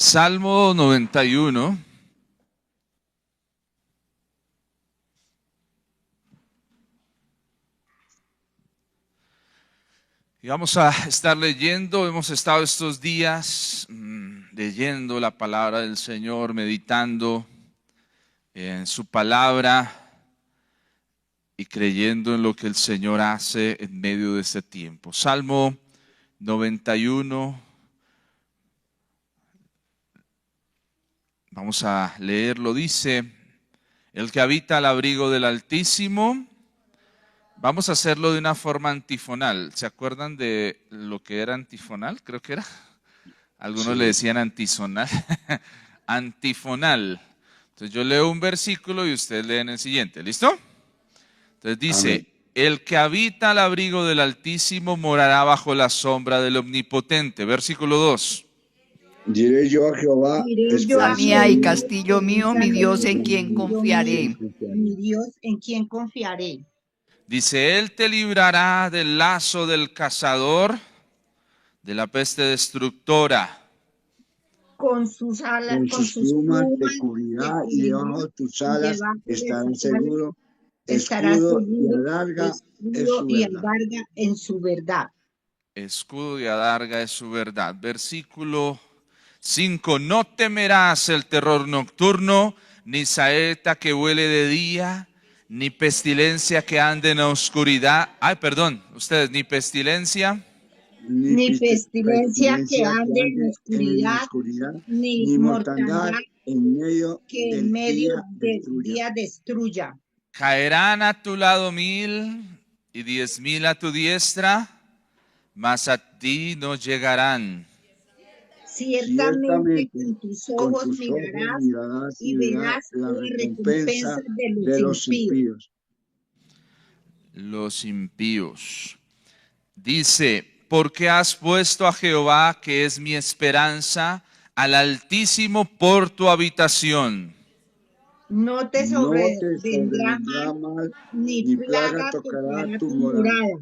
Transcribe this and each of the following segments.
Salmo 91. Y vamos a estar leyendo, hemos estado estos días leyendo la palabra del Señor, meditando en su palabra y creyendo en lo que el Señor hace en medio de este tiempo. Salmo 91. Vamos a leerlo, dice: el que habita al abrigo del Altísimo. Vamos a hacerlo de una forma antifonal. ¿Se acuerdan de lo que era antifonal? Creo que era. Algunos le decían antisonal. Antifonal. Entonces yo leo un versículo y ustedes leen el siguiente. ¿Listo? Entonces dice: amén. El que habita al abrigo del Altísimo morará bajo la sombra del Omnipotente. Versículo 2. Diré yo a Jehová, esperanza mía y castillo mío, mi Dios en quien confiaré. Mi Dios en quien confiaré. Dice: Él te librará del lazo del cazador, de la peste destructora. Con sus alas, con sus plumas te cubrirá, y debajo de tus alas estará seguro. Escudo y adarga en su verdad. Escudo y adarga es su verdad. Versículo 5. No temerás el terror nocturno, ni saeta que vuele de día, ni pestilencia que ande en la oscuridad. Ni pestilencia. Ni pestilencia que ande en oscuridad, ni mortandad en medio que en medio del día destruya. Caerán a tu lado 1000 y 10,000 a tu diestra, mas a ti no llegarán. Ciertamente con tus ojos mirarás y verás la recompensa de los impíos. Los impíos. Dice: porque has puesto a Jehová, que es mi esperanza, al Altísimo por tu habitación. No te sobrevendrá mal, ni plaga tocará tu morada.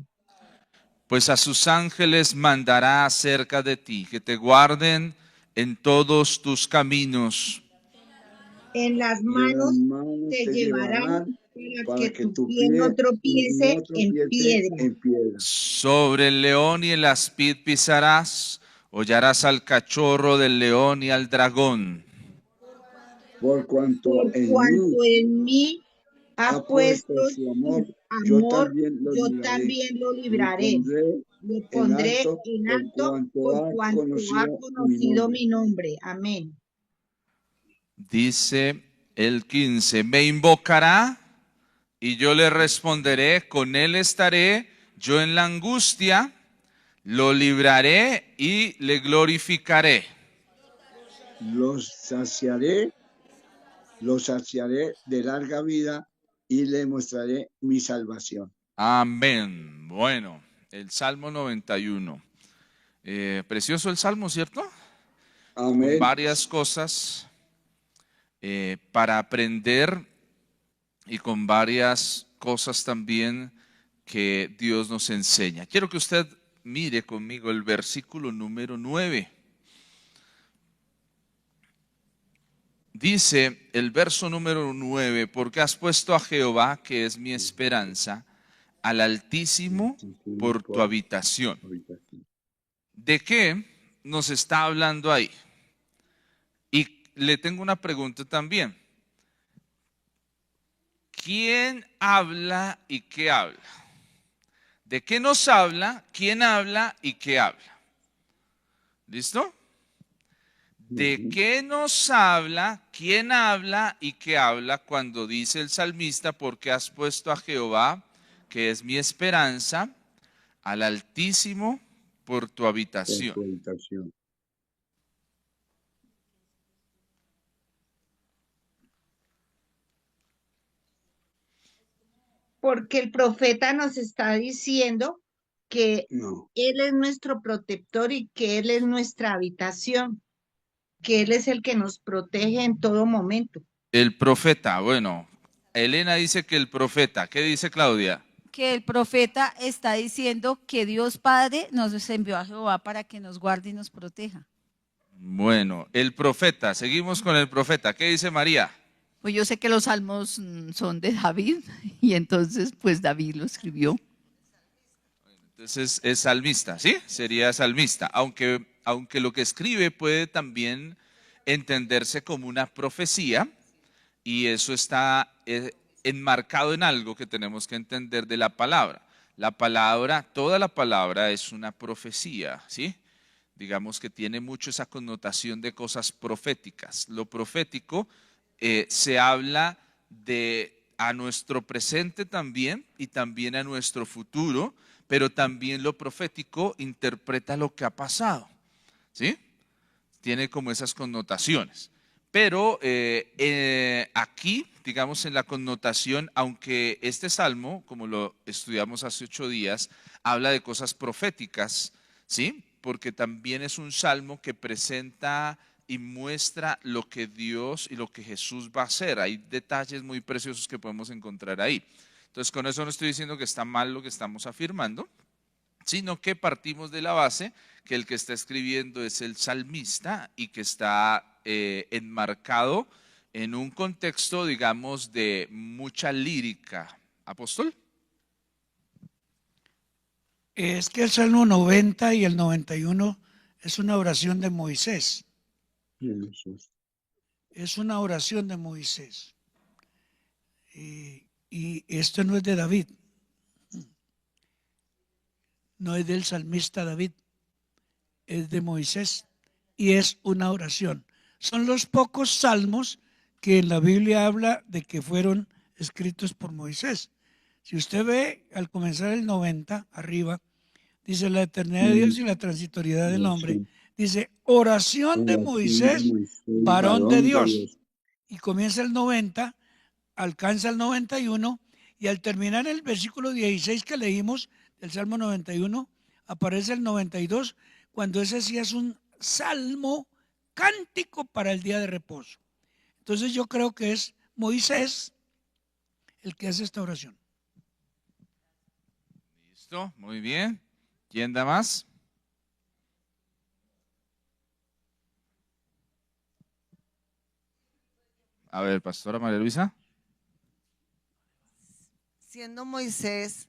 Pues a sus ángeles mandará acerca de ti, que te guarden en todos tus caminos. En las manos te llevarán para que tu pie no tropiece en piedra. Sobre el león y el aspid pisarás, hollarás al cachorro del león y al dragón. Por cuanto en mí ha puesto su amor, yo también lo libraré. Le pondré en alto por cuanto ha conocido mi nombre. Amén. Dice el 15: me invocará y yo le responderé, con él estaré yo en la angustia, lo libraré y le glorificaré. Los saciaré de larga vida y le mostraré mi salvación. Amén. Bueno, el Salmo 91. Precioso el Salmo, ¿cierto? Amén. Con varias cosas para aprender y con varias cosas también que Dios nos enseña. Quiero que usted mire conmigo el versículo número 9. Dice el verso número 9: porque has puesto a Jehová, que es mi esperanza, al Altísimo por tu habitación. ¿De qué nos está hablando ahí? Y le tengo una pregunta también. ¿Quién habla y qué habla? ¿De qué nos habla? ¿Quién habla y qué habla? ¿Listo? ¿De qué nos habla? ¿Quién habla y qué habla cuando dice el salmista: porque has puesto a Jehová, que es mi esperanza, al Altísimo por tu habitación? Porque el profeta nos está diciendo que Él es nuestro protector y que Él es nuestra habitación, que Él es el que nos protege en todo momento. El profeta, bueno, Elena dice que el profeta. ¿Qué dice Claudia? Que el profeta está diciendo que Dios Padre nos envió a Jehová para que nos guarde y nos proteja. Bueno, el profeta, seguimos con el profeta. ¿Qué dice María? Pues yo sé que los salmos son de David y entonces pues David lo escribió. Entonces es salmista, ¿sí? Sería salmista, aunque lo que escribe puede también entenderse como una profecía y eso está enmarcado en algo que tenemos que entender de la palabra. La palabra, toda la palabra es una profecía, ¿sí? Digamos que tiene mucho esa connotación de cosas proféticas. Lo profético se habla de a nuestro presente también y también a nuestro futuro, pero también lo profético interpreta lo que ha pasado, ¿sí? Tiene como esas connotaciones. Pero aquí, digamos en la connotación, aunque este salmo, como lo estudiamos hace 8 días, habla de cosas proféticas, ¿sí? Porque también es un salmo que presenta y muestra lo que Dios y lo que Jesús va a hacer. Hay detalles muy preciosos que podemos encontrar ahí. Entonces, con eso no estoy diciendo que está mal lo que estamos afirmando, sino que partimos de la base que el que está escribiendo es el salmista y que está enmarcado en un contexto, digamos, de mucha lírica. ¿Apóstol? Es que el Salmo 90 y el 91 es una oración de Moisés. Es una oración de Moisés. Y esto no es de David. No es del salmista David. Es de Moisés. Y es una oración. Son los pocos salmos que en la Biblia habla de que fueron escritos por Moisés. Si usted ve al comenzar el 90, arriba, dice la eternidad de Dios y la transitoriedad del hombre. Dice oración de Moisés, varón de Dios. Y comienza el 90, alcanza el 91 y al terminar el versículo 16 que leímos del Salmo 91, aparece el 92, cuando ese sí es un salmo cántico para el día de reposo. Entonces yo creo que es Moisés el que hace esta oración. Listo, muy bien. ¿Quién da más? A ver, pastora María Luisa. Siendo Moisés,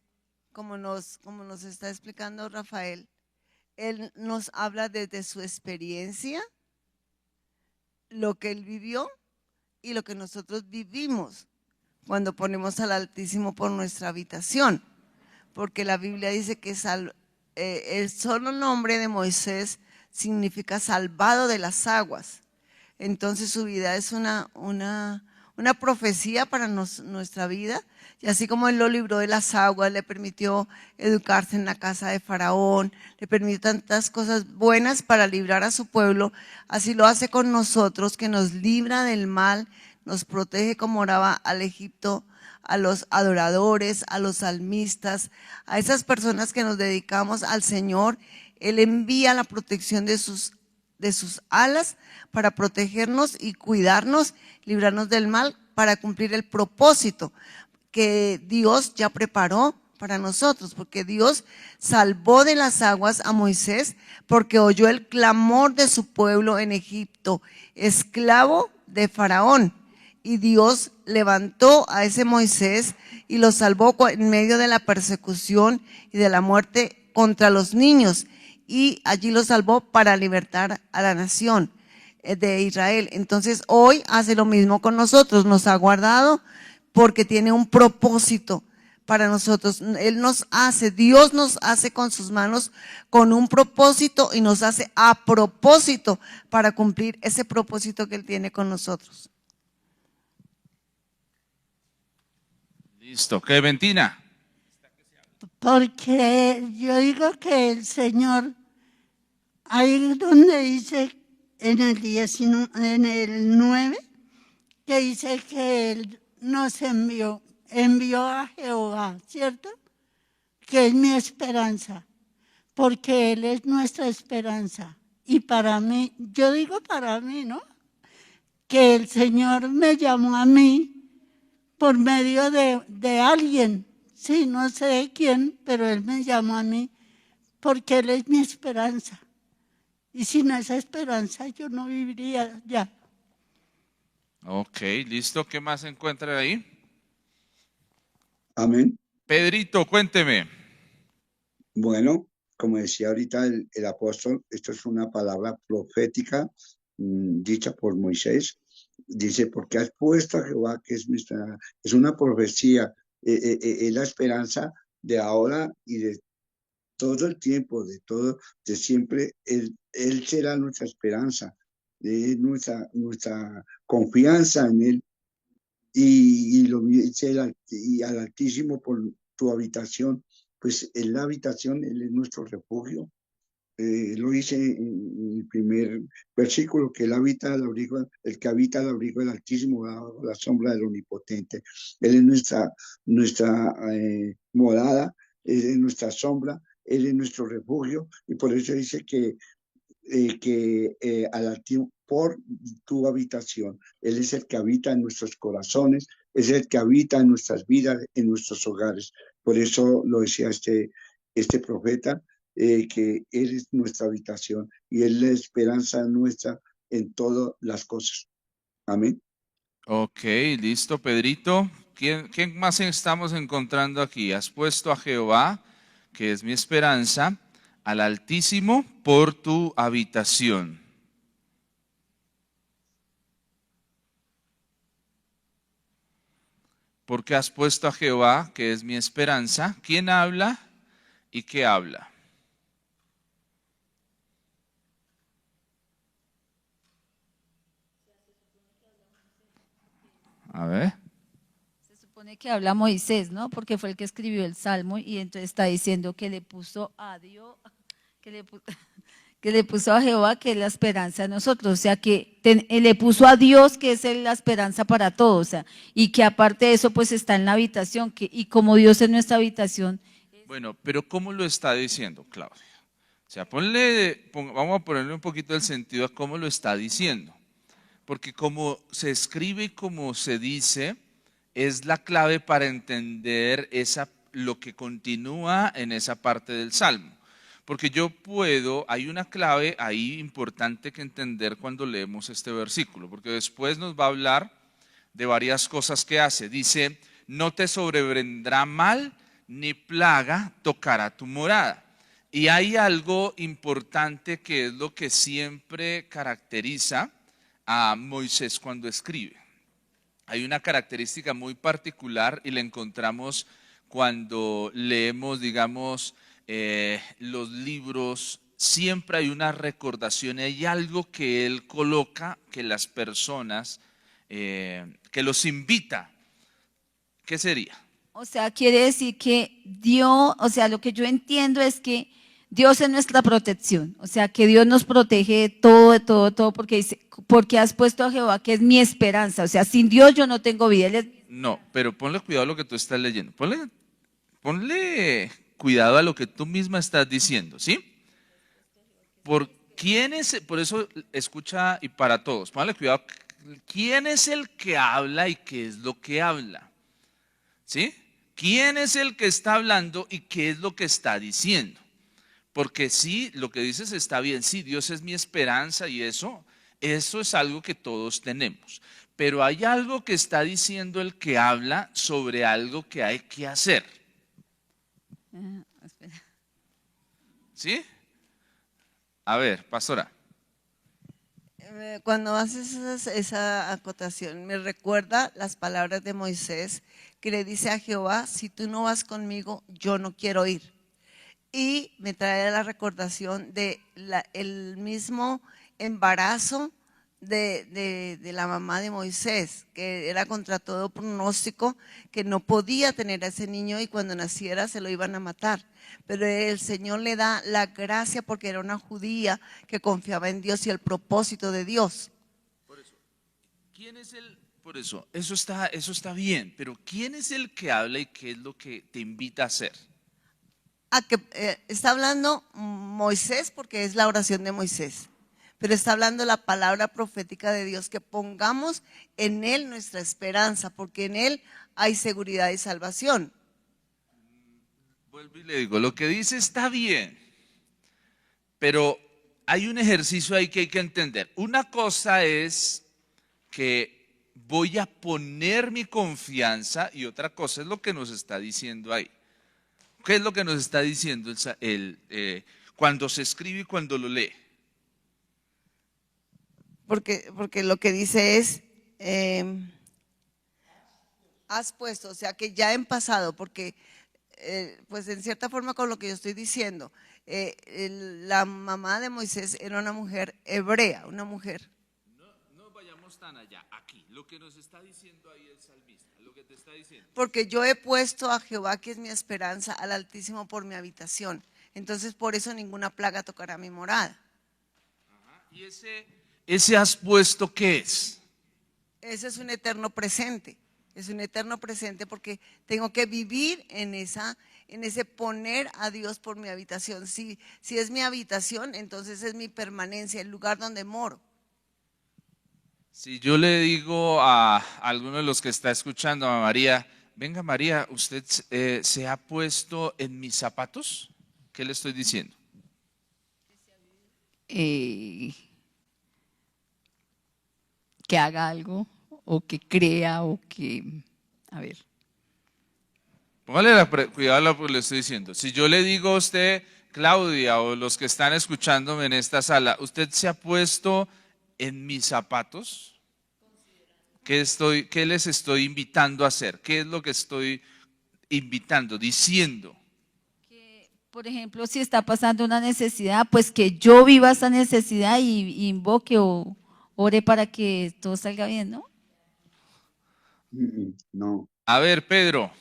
como nos está explicando Rafael, él nos habla desde su experiencia, lo que él vivió y lo que nosotros vivimos cuando ponemos al Altísimo por nuestra habitación, porque la Biblia dice que el solo nombre de Moisés significa salvado de las aguas. Entonces su vida es una profecía para nuestra vida, y así como él lo libró de las aguas, le permitió educarse en la casa de Faraón, le permitió tantas cosas buenas para librar a su pueblo, así lo hace con nosotros, que nos libra del mal, nos protege como oraba al Egipto, a los adoradores, a los salmistas, a esas personas que nos dedicamos al Señor. Él envía la protección de sus alas para protegernos y cuidarnos, librarnos del mal, para cumplir el propósito que Dios ya preparó para nosotros, porque Dios salvó de las aguas a Moisés porque oyó el clamor de su pueblo en Egipto, esclavo de Faraón, y Dios levantó a ese Moisés y lo salvó en medio de la persecución y de la muerte contra los niños, y allí lo salvó para libertar a la nación de Israel. Entonces hoy hace lo mismo con nosotros, nos ha guardado porque tiene un propósito para nosotros. Dios nos hace con sus manos con un propósito y nos hace a propósito para cumplir ese propósito que Él tiene con nosotros. Listo, ¿qué, Bentina? Porque yo digo que el Señor, ahí donde dice en el 9, que dice que Él nos envió a Jehová, ¿cierto? Que es mi esperanza, porque Él es nuestra esperanza. Y para mí, yo digo para mí, ¿no? Que el Señor me llamó a mí por medio de alguien, sí, no sé de quién, pero Él me llamó a mí porque Él es mi esperanza. Y sin esa esperanza yo no viviría ya. Ok, listo. ¿Qué más se encuentra ahí? Amén. Pedrito, cuénteme. Bueno, como decía ahorita el apóstol, esto es una palabra profética dicha por Moisés. Dice, porque has puesto a Jehová, que es una profecía, es la esperanza de ahora y de todo el tiempo, de siempre. Él será nuestra esperanza, nuestra confianza en Él. Y lo dice y al Altísimo por tu habitación, pues en la habitación Él es nuestro refugio. Lo dice en el primer versículo, que el que habita al abrigo del Altísimo, bajo la sombra del Omnipotente. Él es nuestra morada, Él es nuestra sombra, Él es nuestro refugio, y por eso dice que al Altísimo por tu habitación. Él es el que habita en nuestros corazones, es el que habita en nuestras vidas, en nuestros hogares. Por eso lo decía este profeta, que Él es nuestra habitación y Él es la esperanza nuestra en todas las cosas. Amén. Ok, listo, Pedrito. ¿Quién más estamos encontrando aquí? Has puesto a Jehová, que es mi esperanza, al Altísimo por tu habitación. Porque has puesto a Jehová, que es mi esperanza. ¿Quién habla y qué habla? A ver. Se supone que habla Moisés, ¿no? Porque fue el que escribió el Salmo y entonces está diciendo que le puso a Dios, que le puso a Jehová, que es la esperanza de nosotros, o sea, que le puso a Dios, que es la esperanza para todos, o sea, y que aparte de eso, pues está en la habitación, y como Dios es nuestra habitación. Bueno, pero ¿cómo lo está diciendo, Claudia? O sea, vamos a ponerle un poquito el sentido a cómo lo está diciendo. Porque como se escribe y como se dice, es la clave para entender lo que continúa en esa parte del Salmo. Porque hay una clave ahí importante que entender cuando leemos este versículo, porque después nos va a hablar de varias cosas que hace. Dice, no te sobrevendrá mal ni plaga tocará tu morada. Y hay algo importante que es lo que siempre caracteriza a Moisés cuando escribe. Hay una característica muy particular y la encontramos cuando leemos, digamos, los libros. Siempre hay una recordación, hay algo que él coloca que las personas, que los invita. ¿Qué sería? O sea, quiere decir que Dios, o sea, lo que yo entiendo es que Dios es nuestra protección, o sea, que Dios nos protege de todo, porque dice, porque has puesto a Jehová, que es mi esperanza, o sea, sin Dios yo no tengo vida. No, pero ponle cuidado a lo que tú estás leyendo, ponle cuidado a lo que tú misma estás diciendo, ¿sí? Por eso escucha y para todos, ponle cuidado, ¿quién es el que habla y qué es lo que habla? ¿Sí? ¿Quién es el que está hablando y qué es lo que está diciendo? Porque sí, lo que dices está bien, sí, Dios es mi esperanza y eso es algo que todos tenemos. Pero hay algo que está diciendo el que habla sobre algo que hay que hacer. ¿Sí? A ver, pastora. Cuando haces esa acotación, me recuerda las palabras de Moisés, que le dice a Jehová, si tú no vas conmigo, yo no quiero ir. Y me trae la recordación de el mismo embarazo de la mamá de Moisés, que era contra todo pronóstico, que no podía tener a ese niño y cuando naciera se lo iban a matar. Pero el Señor le da la gracia porque era una judía que confiaba en Dios y el propósito de Dios. Por eso, eso está bien, pero ¿quién es el que habla y qué es lo que te invita a hacer? Está hablando Moisés porque es la oración de Moisés, pero está hablando la palabra profética de Dios, que pongamos en Él nuestra esperanza, porque en Él hay seguridad y salvación. Vuelvo y le digo, lo que dice está bien, pero hay un ejercicio ahí que hay que entender. Una cosa es que voy a poner mi confianza y otra cosa es lo que nos está diciendo ahí. ¿Qué es lo que nos está diciendo cuando se escribe y cuando lo lee? Porque lo que dice es, has puesto, o sea que ya en pasado, porque pues en cierta forma con lo que yo estoy diciendo, la mamá de Moisés era una mujer hebrea, una mujer. No vayamos tan allá, aquí, lo que nos está diciendo ahí el salmista, lo que te está diciendo. Porque yo he puesto a Jehová, que es mi esperanza, al Altísimo por mi habitación. Entonces por eso ninguna plaga tocará mi morada. Ajá. ¿Y ese has puesto qué es? Ese es un eterno presente. Es un eterno presente porque tengo que vivir en ese poner a Dios por mi habitación. Si es mi habitación, entonces es mi permanencia, el lugar donde moro. Si yo le digo a alguno de los que está escuchando, a María, venga María, ¿usted se ha puesto en mis zapatos? ¿Qué le estoy diciendo? Que haga algo o que crea o que, a ver. Póngale cuidado a lo que le estoy diciendo. Si yo le digo a usted, Claudia, o los que están escuchándome en esta sala, ¿usted se ha puesto en mis zapatos? ¿Qué les estoy invitando a hacer? ¿Qué es lo que estoy invitando, diciendo? Que, por ejemplo, si está pasando una necesidad, pues que yo viva esa necesidad y invoque o ore para que todo salga bien, ¿no? No. A ver, Pedro.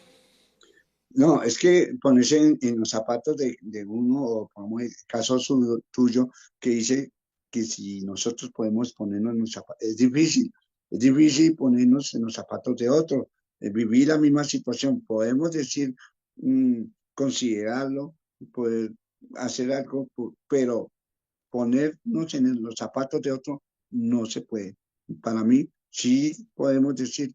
No, es que ponerse en los zapatos de uno, o como el caso tuyo, que dice que si nosotros podemos ponernos en los zapatos, es difícil ponernos en los zapatos de otro, vivir la misma situación, podemos decir, considerarlo, poder hacer algo, pero ponernos en los zapatos de otro no se puede. Para mí, sí podemos decir,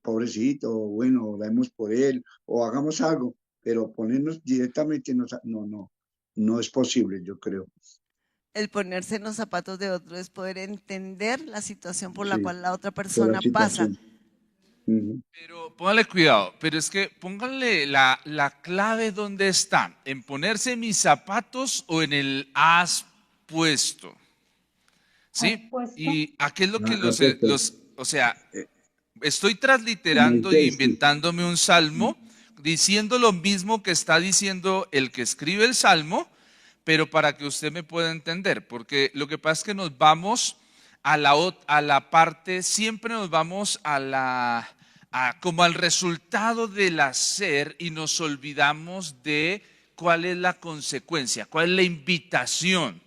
pobrecito, o bueno, oremos por él, o hagamos algo, pero ponernos directamente, no es posible, yo creo. El ponerse en los zapatos de otro es poder entender la situación por la Sí, cual la otra por la persona pasa. situación. Ujú. Pero póngale cuidado, pero es que póngale la clave donde está, en ponerse mis zapatos o en el has puesto. ¿Sí? Y aquí es lo que o sea, estoy transliterando y inventándome un salmo, diciendo lo mismo que está diciendo el que escribe el salmo, pero para que usted me pueda entender, porque lo que pasa es que nos vamos a la parte, siempre nos vamos como al resultado del hacer y nos olvidamos de cuál es la consecuencia, cuál es la invitación.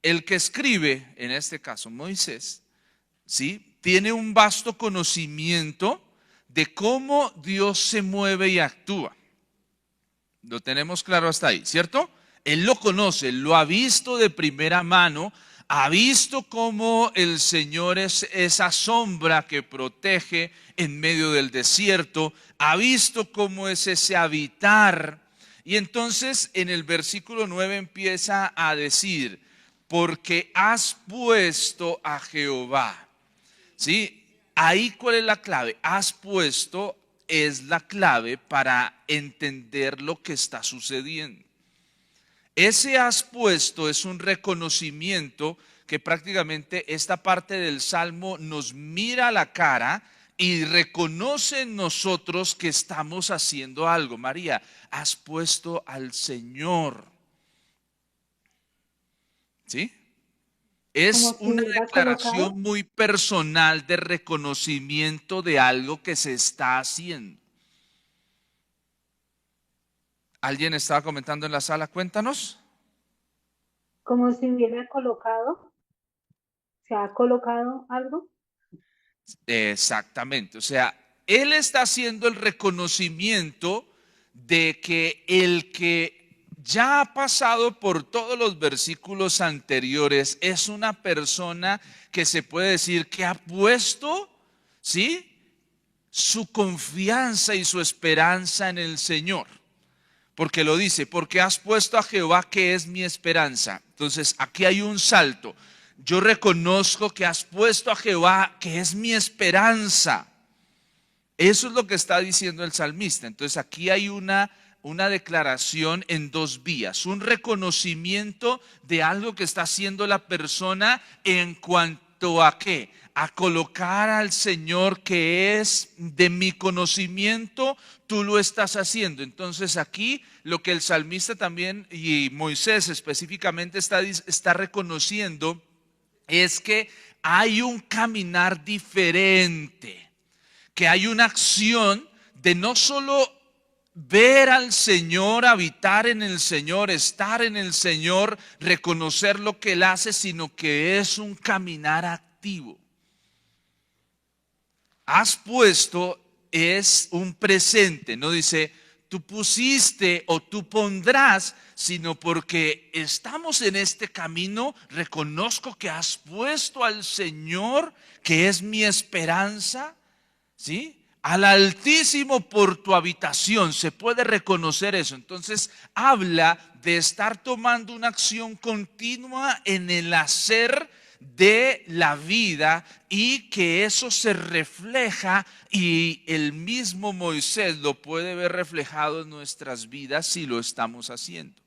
El que escribe, en este caso Moisés, ¿sí?, tiene un vasto conocimiento de cómo Dios se mueve y actúa. Lo tenemos claro hasta ahí, ¿cierto? Él lo conoce, lo ha visto de primera mano, ha visto cómo el Señor es esa sombra que protege en medio del desierto, ha visto cómo es ese habitar. Y entonces en el versículo 9 empieza a decir, porque has puesto a Jehová. ¿Sí? Ahí, ¿cuál es la clave? Has puesto es la clave para entender lo que está sucediendo. Ese has puesto es un reconocimiento que prácticamente esta parte del Salmo nos mira a la cara y reconoce en nosotros que estamos haciendo algo. María, has puesto al Señor. ¿Sí? Es una declaración muy personal de reconocimiento de algo que se está haciendo. ¿Alguien estaba comentando en la sala? Cuéntanos. Como si hubiera colocado, ¿se ha colocado algo? Exactamente, o sea, él está haciendo el reconocimiento de que el que ya ha pasado por todos los versículos anteriores es una persona que se puede decir que ha puesto, ¿sí?, su confianza y su esperanza en el Señor. porque lo dice, porque has puesto a Jehová que es mi esperanza. Entonces aquí hay un salto. Yo reconozco que has puesto a Jehová que es mi esperanza. Eso es lo que está diciendo el salmista. Entonces aquí hay una declaración en dos vías. Un reconocimiento de algo que está haciendo la persona en cuanto a ¿qué? A colocar al Señor que es de mi conocimiento, tú lo estás haciendo. Entonces aquí lo que el salmista también y Moisés específicamente está reconociendo es que hay un caminar diferente, que hay una acción de no solo ver al Señor, habitar en el Señor, estar en el Señor, reconocer lo que Él hace, sino que es un caminar activo. Has puesto es un presente, no dice tú pusiste o tú pondrás, sino porque estamos en este camino, reconozco que has puesto al Señor, que es mi esperanza, ¿sí? Al Altísimo por tu habitación, se puede reconocer eso. Entonces habla de estar tomando una acción continua en el hacer de la vida y que eso se refleja y el mismo Moisés lo puede ver reflejado en nuestras vidas si lo estamos haciendo.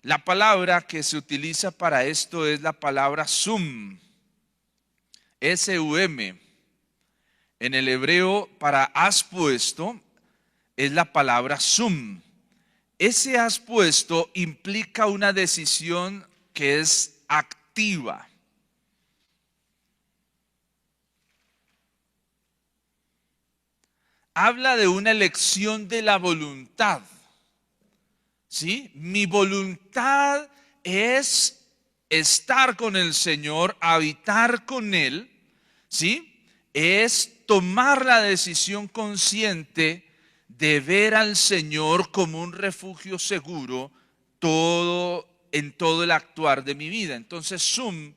La palabra que se utiliza para esto es la palabra sum, S-U-M. En el hebreo para has puesto es la palabra sum. Ese has puesto implica una decisión que es activa. Habla de una elección de la voluntad. ¿Sí? Mi voluntad es estar con el Señor, habitar con Él, ¿sí? Es tomar la decisión consciente de ver al Señor como un refugio seguro en todo el actuar de mi vida. Entonces, sum,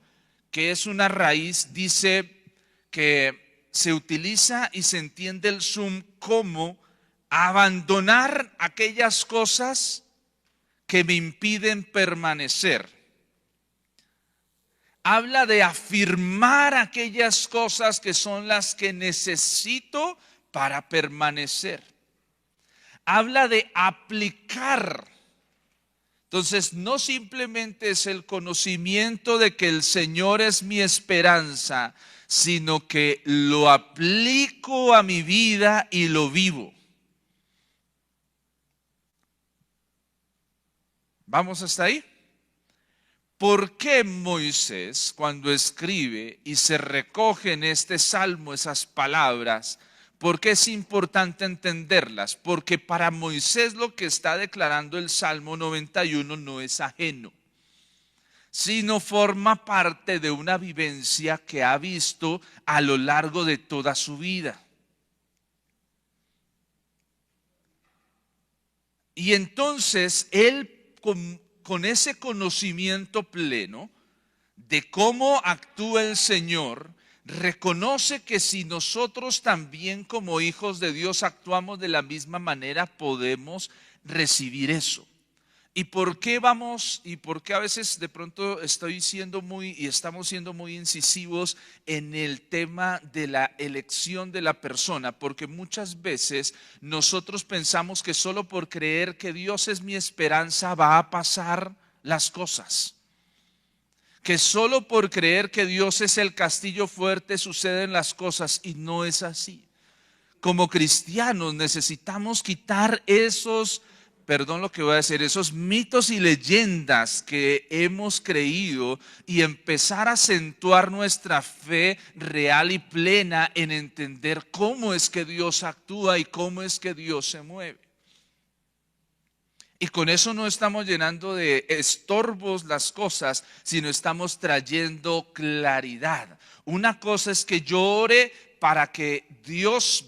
que es una raíz, dice que se utiliza y se entiende el sum como abandonar aquellas cosas que me impiden permanecer. Habla de afirmar aquellas cosas que son las que necesito para permanecer. Habla de aplicar. Entonces, no simplemente es el conocimiento de que el Señor es mi esperanza, sino que lo aplico a mi vida y lo vivo. ¿Vamos hasta ahí? ¿Por qué Moisés, cuando escribe y se recoge en este salmo esas palabras, por qué es importante entenderlas? Porque para Moisés lo que está declarando el Salmo 91 no es ajeno, sino forma parte de una vivencia que ha visto a lo largo de toda su vida. Y entonces él con ese conocimiento pleno de cómo actúa el Señor, reconoce que si nosotros también como hijos de Dios actuamos de la misma manera, podemos recibir eso. ¿Y por qué a veces de pronto estamos siendo muy incisivos en el tema de la elección de la persona? Porque muchas veces nosotros pensamos que solo por creer que Dios es mi esperanza va a pasar las cosas. Que solo por creer que Dios es el castillo fuerte suceden las cosas, y no es así. Como cristianos necesitamos quitar esos mitos y leyendas que hemos creído y empezar a acentuar nuestra fe real y plena en entender cómo es que Dios actúa y cómo es que Dios se mueve. Y con eso no estamos llenando de estorbos las cosas, sino estamos trayendo claridad. Una cosa es que yo ore para que Dios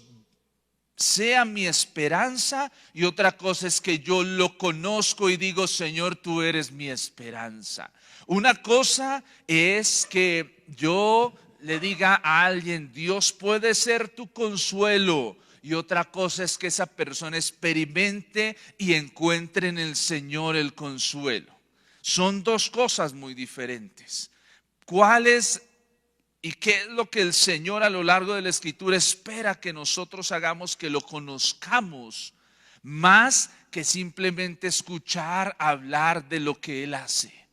sea mi esperanza, y otra cosa es que yo lo conozco y digo, Señor, tú eres mi esperanza. Una cosa es que yo le diga a alguien, Dios puede ser tu consuelo, y otra cosa es que esa persona experimente y encuentre en el Señor el consuelo. Son dos cosas muy diferentes. ¿Cuál es y qué es lo que el Señor a lo largo de la Escritura espera que nosotros hagamos, que lo conozcamos más que simplemente escuchar hablar de lo que Él hace?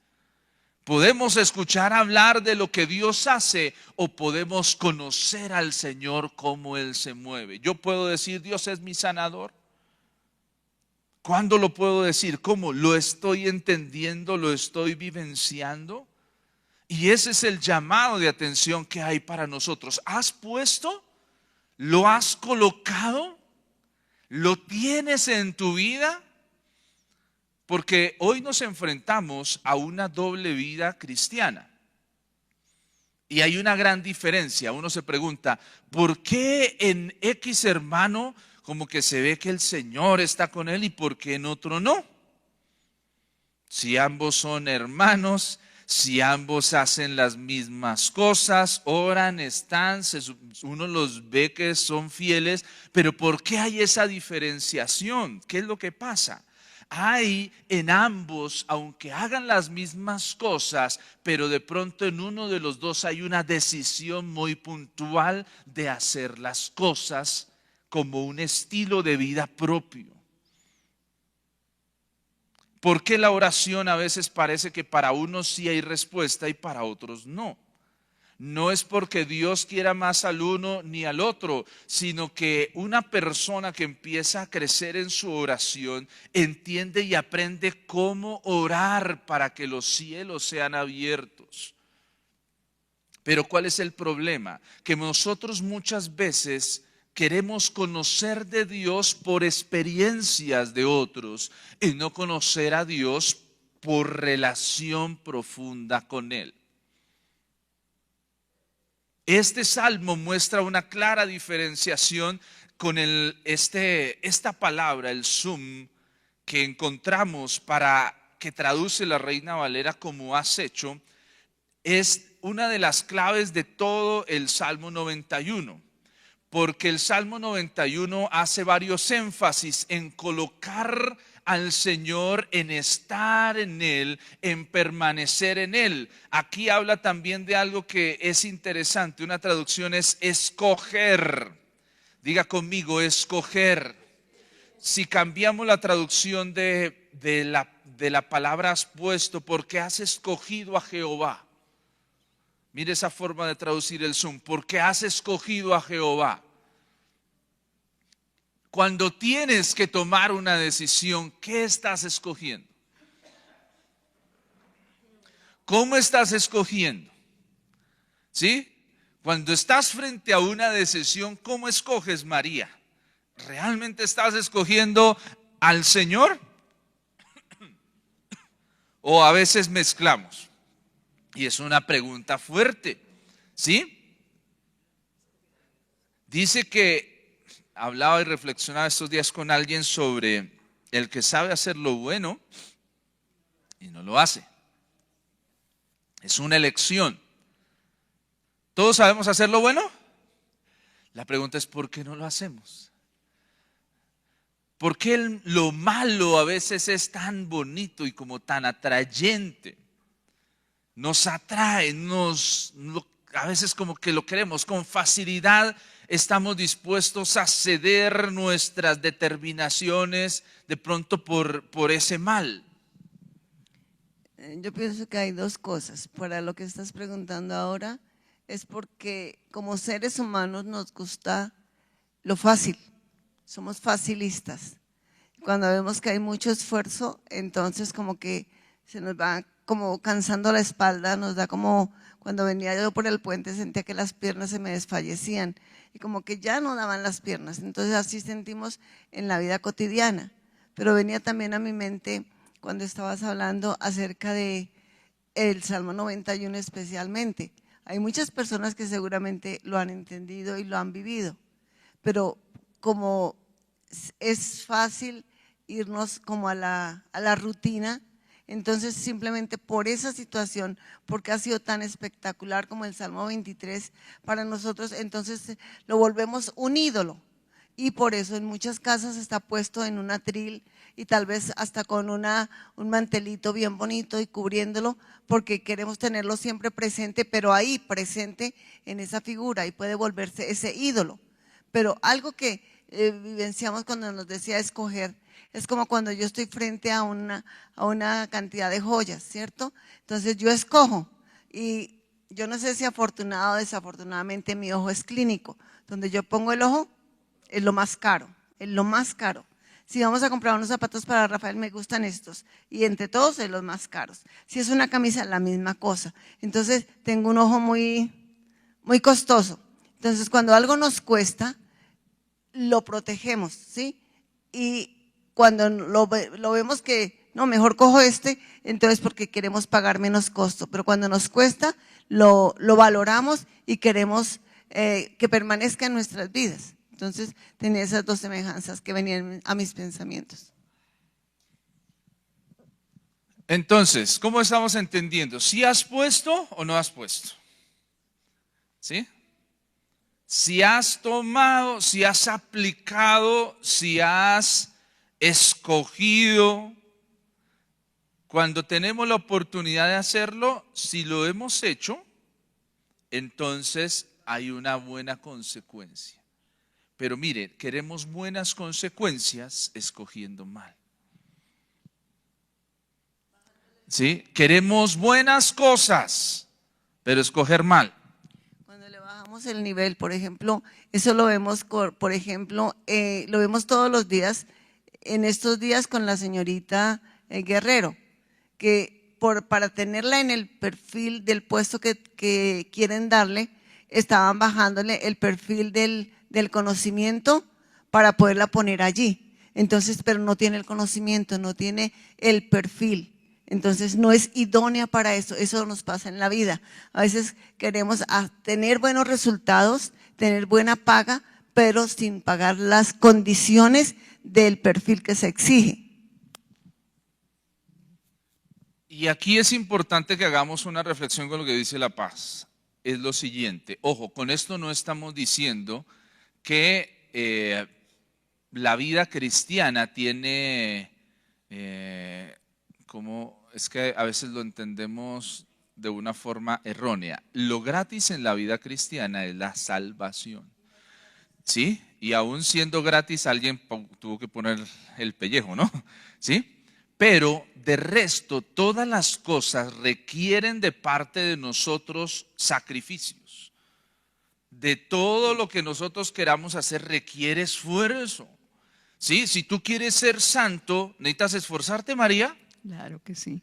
Podemos escuchar hablar de lo que Dios hace o podemos conocer al Señor cómo Él se mueve. Yo puedo decir, Dios es mi sanador. ¿Cuándo lo puedo decir? ¿Cómo? ¿Lo estoy entendiendo? ¿Lo estoy vivenciando? Y ese es el llamado de atención que hay para nosotros. ¿Has puesto? ¿Lo has colocado? ¿Lo tienes en tu vida? Porque hoy nos enfrentamos a una doble vida cristiana. Y hay una gran diferencia. Uno se pregunta, ¿por qué en X hermano como que se ve que el Señor está con él y por qué en otro no? Si ambos son hermanos, si ambos hacen las mismas cosas, oran, están, uno los ve que son fieles, pero ¿por qué hay esa diferenciación? ¿Qué es lo que pasa? Hay en ambos, aunque hagan las mismas cosas, pero de pronto en uno de los dos hay una decisión muy puntual de hacer las cosas como un estilo de vida propio. ¿Por qué la oración a veces parece que para unos sí hay respuesta y para otros no? No es porque Dios quiera más al uno ni al otro, sino que una persona que empieza a crecer en su oración entiende y aprende cómo orar para que los cielos sean abiertos. Pero ¿cuál es el problema? Que nosotros muchas veces queremos conocer de Dios por experiencias de otros y no conocer a Dios por relación profunda con Él. Este salmo muestra una clara diferenciación con esta palabra, el sum, que encontramos que traduce la Reina Valera como has hecho, es una de las claves de todo el Salmo 91. Porque el Salmo 91 hace varios énfasis en colocar al Señor, en estar en Él, en permanecer en Él. Aquí habla también de algo que es interesante. Una traducción es escoger. Diga conmigo, escoger. Si cambiamos la traducción de la palabra has puesto, porque has escogido a Jehová. Mire esa forma de traducir el Zoom. Porque has escogido a Jehová. Cuando tienes que tomar una decisión, ¿qué estás escogiendo? ¿Cómo estás escogiendo? ¿Sí? Cuando estás frente a una decisión, ¿cómo escoges, María? ¿Realmente estás escogiendo al Señor? ¿O a veces mezclamos? Y es una pregunta fuerte, ¿sí? Dice que hablaba y reflexionaba estos días con alguien sobre el que sabe hacer lo bueno y no lo hace. Es una elección. ¿Todos sabemos hacer lo bueno? La pregunta es ¿por qué no lo hacemos? ¿Por qué lo malo a veces es tan bonito y como tan atrayente? Nos atrae, a veces como que lo queremos, con facilidad estamos dispuestos a ceder nuestras determinaciones de pronto por ese mal. Yo pienso que hay dos cosas. Para lo que estás preguntando ahora es porque como seres humanos nos gusta lo fácil, somos facilistas. Cuando vemos que hay mucho esfuerzo, entonces como que se nos va como cansando la espalda, nos da como cuando venía yo por el puente sentía que las piernas se me desfallecían y como que ya no daban las piernas. Entonces así sentimos en la vida cotidiana. Pero venía también a mi mente cuando estabas hablando acerca de el Salmo 91 especialmente. Hay muchas personas que seguramente lo han entendido y lo han vivido, pero como es fácil irnos como a la rutina, entonces simplemente por esa situación, porque ha sido tan espectacular como el Salmo 23 para nosotros, entonces lo volvemos un ídolo. y por eso en muchas casas está puesto en un atril y tal vez hasta con un mantelito bien bonito y cubriéndolo, porque queremos tenerlo siempre presente, pero ahí presente en esa figura, y puede volverse ese ídolo. Pero algo que vivenciamos cuando nos decía escoger, es como cuando yo estoy frente a una cantidad de joyas, ¿cierto? Entonces yo escojo, y yo no sé si afortunado o desafortunadamente mi ojo es clínico. Donde yo pongo el ojo es lo más caro, es lo más caro. Si vamos a comprar unos zapatos para Rafael, me gustan estos, y entre todos es los más caros. Si es una camisa, la misma cosa. Entonces tengo un ojo muy, muy costoso. Entonces cuando algo nos cuesta, lo protegemos, ¿sí? Y cuando lo vemos que, no, mejor cojo este, entonces porque queremos pagar menos costo. Pero cuando nos cuesta, lo valoramos y queremos que permanezca en nuestras vidas. Entonces tenía esas dos semejanzas que venían a mis pensamientos. Entonces, ¿cómo estamos entendiendo? ¿Si has puesto o no has puesto? ¿Sí? Si has tomado, si has aplicado, si has escogido, cuando tenemos la oportunidad de hacerlo, si lo hemos hecho, entonces hay una buena consecuencia. Pero mire, queremos buenas consecuencias escogiendo mal. ¿Sí? Queremos buenas cosas, pero escoger mal. Cuando le bajamos el nivel, por ejemplo, eso lo vemos, por ejemplo, lo vemos todos los días, en estos días con la señorita Guerrero, que para tenerla en el perfil del puesto que quieren darle, estaban bajándole el perfil del conocimiento para poderla poner allí. Entonces, pero no tiene el conocimiento, no tiene el perfil. Entonces no es idónea para eso. Eso nos pasa en la vida. A veces queremos tener buenos resultados, tener buena paga, pero sin pagar las condiciones del perfil que se exige. Y aquí es importante que hagamos una reflexión con lo que dice La Paz. Es lo siguiente, ojo, con esto no estamos diciendo que la vida cristiana tiene, como es que a veces lo entendemos de una forma errónea. Lo gratis en la vida cristiana es la salvación, ¿sí? Y aún siendo gratis alguien tuvo que poner el pellejo, ¿no? ¿Sí? Pero de resto, todas las cosas requieren de parte de nosotros sacrificios. De todo lo que nosotros queramos hacer requiere esfuerzo. ¿Sí? Si tú quieres ser santo, ¿necesitas esforzarte, María? Claro que sí.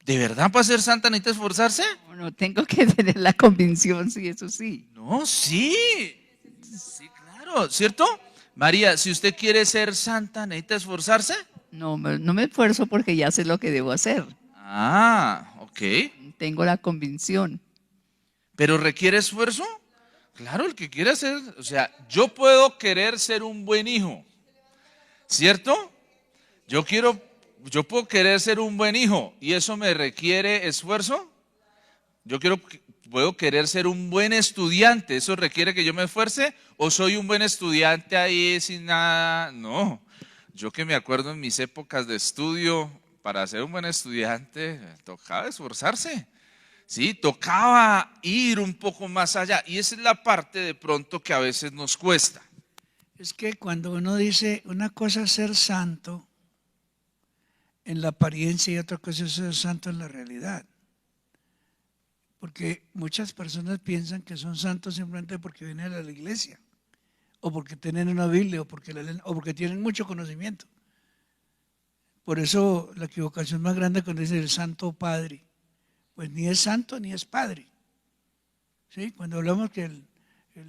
¿De verdad para ser santa necesitas esforzarse? No tengo que tener la convicción, sí, eso sí. No, sí. Sí, claro, ¿cierto? María, si usted quiere ser santa, ¿necesita esforzarse? No me esfuerzo porque ya sé lo que debo hacer. Ah, ok. Tengo la convicción. ¿Pero requiere esfuerzo? Claro, el que quiere hacer, o sea, yo puedo querer ser un buen hijo, ¿cierto? Yo puedo querer ser un buen hijo y eso me requiere esfuerzo. Puedo querer ser un buen estudiante, ¿eso requiere que yo me esfuerce? ¿O soy un buen estudiante ahí sin nada? No. Yo que me acuerdo en mis épocas de estudio, para ser un buen estudiante, tocaba esforzarse, ¿sí? Tocaba ir un poco más allá. Y esa es la parte de pronto que a veces nos cuesta. Es que cuando uno dice una cosa es ser santo en la apariencia y otra cosa es ser santo en la realidad. Porque muchas personas piensan que son santos simplemente porque vienen a la iglesia, o porque tienen una Biblia, o porque tienen mucho conocimiento. Por eso la equivocación más grande cuando dice el Santo Padre, pues ni es santo ni es padre. ¿Sí? Cuando hablamos que el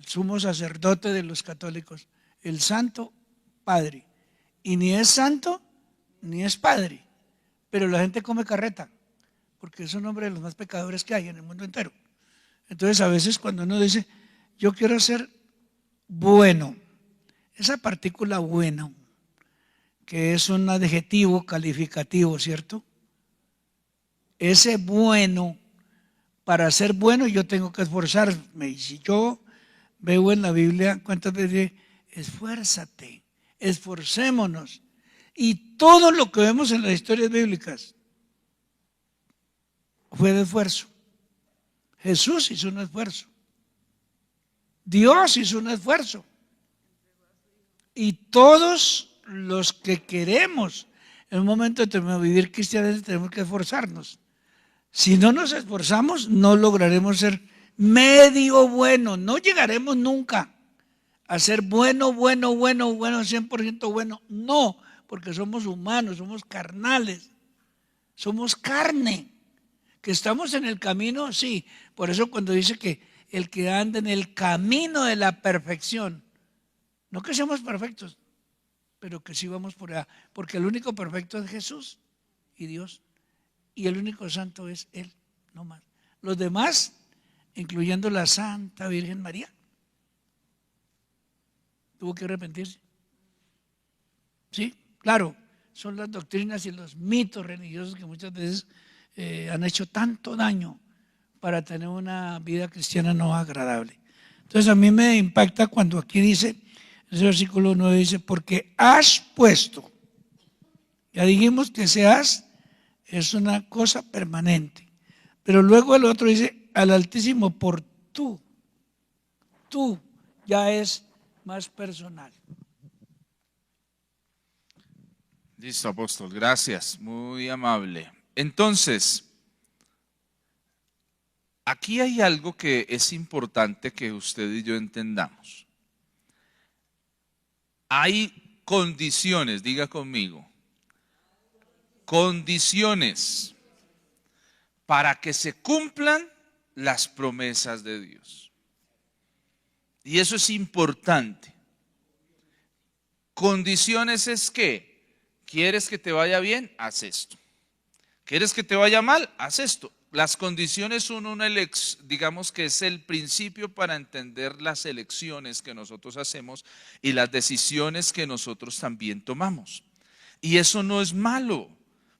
sumo sacerdote de los católicos, el Santo Padre, y ni es santo ni es padre, pero la gente come carreta, porque es un hombre de los más pecadores que hay en el mundo entero. Entonces a veces cuando uno dice, yo quiero ser bueno, esa partícula bueno, que es un adjetivo calificativo, ¿cierto? Ese bueno, para ser bueno yo tengo que esforzarme. Y si yo veo en la Biblia, ¿cuántas veces esfuérzate, esforcémonos. Y todo lo que vemos en las historias bíblicas fue de esfuerzo. Jesús hizo un esfuerzo. Dios hizo un esfuerzo. Y todos los que queremos en un momento de vivir cristianamente tenemos que esforzarnos. Si no nos esforzamos, no lograremos ser medio bueno. No llegaremos nunca a ser bueno, 100% bueno. No, porque somos humanos, somos carnales, somos carne. Que estamos en el camino, sí. Por eso cuando dice que el que anda en el camino de la perfección, no que seamos perfectos, pero que sí vamos por allá, porque el único perfecto es Jesús y Dios, y el único santo es Él, no más. Los demás, incluyendo la Santa Virgen María, tuvo que arrepentirse. Sí, claro, son las doctrinas y los mitos religiosos que muchas veces han hecho tanto daño para tener una vida cristiana no agradable. Entonces a mí me impacta cuando aquí dice, ese versículo 9 dice, porque has puesto, ya dijimos que ese has es una cosa permanente, pero luego el otro dice, al Altísimo por tú ya es más personal. Listo, apóstol, gracias, muy amable. Entonces, aquí hay algo que es importante que usted y yo entendamos. Hay condiciones, diga conmigo, condiciones para que se cumplan las promesas de Dios. Y eso es importante. Condiciones es que, ¿quieres que te vaya bien? Haz esto. ¿Quieres que te vaya mal? Haz esto. Las condiciones son una elección, digamos que es el principio para entender las elecciones que nosotros hacemos y las decisiones que nosotros también tomamos. Y eso no es malo,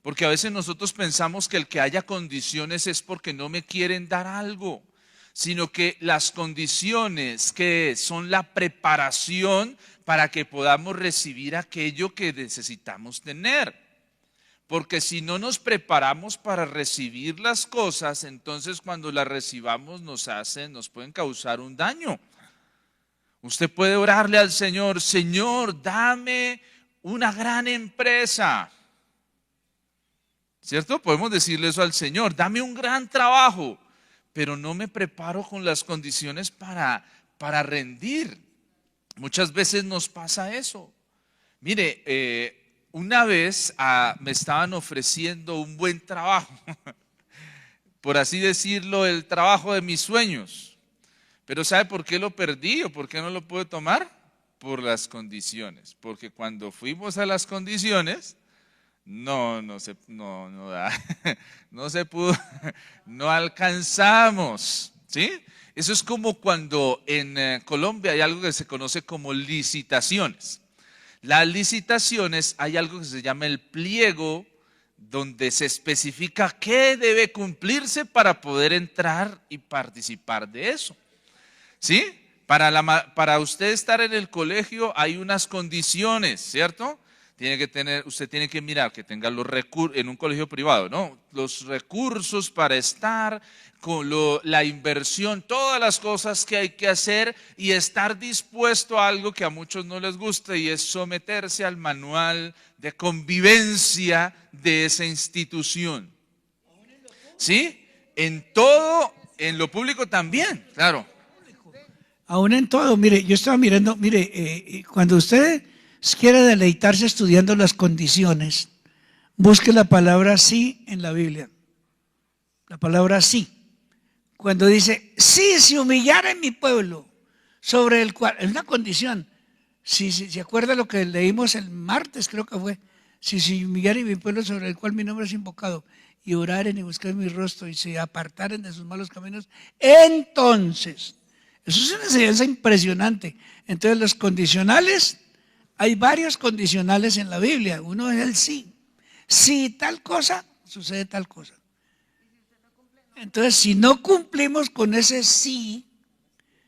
porque a veces nosotros pensamos que el que haya condiciones es porque no me quieren dar algo, sino que las condiciones que son la preparación para que podamos recibir aquello que necesitamos tener. Porque si no nos preparamos para recibir las cosas, entonces cuando las recibamos nos pueden causar un daño. Usted puede orarle al Señor, Señor, dame una gran empresa. ¿Cierto? Podemos decirle eso al Señor, dame un gran trabajo, pero no me preparo con las condiciones para rendir. Muchas veces nos pasa eso. Mire, una vez me estaban ofreciendo un buen trabajo, por así decirlo, el trabajo de mis sueños. Pero ¿sabe por qué lo perdí o por qué no lo pude tomar? Por las condiciones. Porque cuando fuimos a las condiciones, no se pudo, no alcanzamos, ¿sí? Eso es como cuando en Colombia hay algo que se conoce como licitaciones. Las licitaciones, hay algo que se llama el pliego, donde se especifica qué debe cumplirse para poder entrar y participar de eso. ¿Sí? Para usted estar en el colegio hay unas condiciones, ¿cierto? Usted tiene que mirar que tenga los recursos, en un colegio privado, ¿no? Los recursos para estar, con la inversión, todas las cosas que hay que hacer y estar dispuesto a algo que a muchos no les gusta y es someterse al manual de convivencia de esa institución. ¿Sí? En todo, en lo público también, claro. Aún en todo, mire, yo estaba mirando, cuando usted quiere deleitarse estudiando las condiciones, busque la palabra sí en la Biblia. La palabra sí. Cuando dice, sí, se humillara en mi pueblo, sobre el cual, es una condición. Si se acuerda lo que leímos el martes, creo que fue, si se humillara en mi pueblo sobre el cual mi nombre es invocado, y oraren y busquen mi rostro y se apartaren de sus malos caminos, entonces, eso es una enseñanza impresionante. Entonces los condicionales, hay varios condicionales en la Biblia. Uno es el sí. Si tal cosa, sucede tal cosa. Entonces, si no cumplimos con ese sí,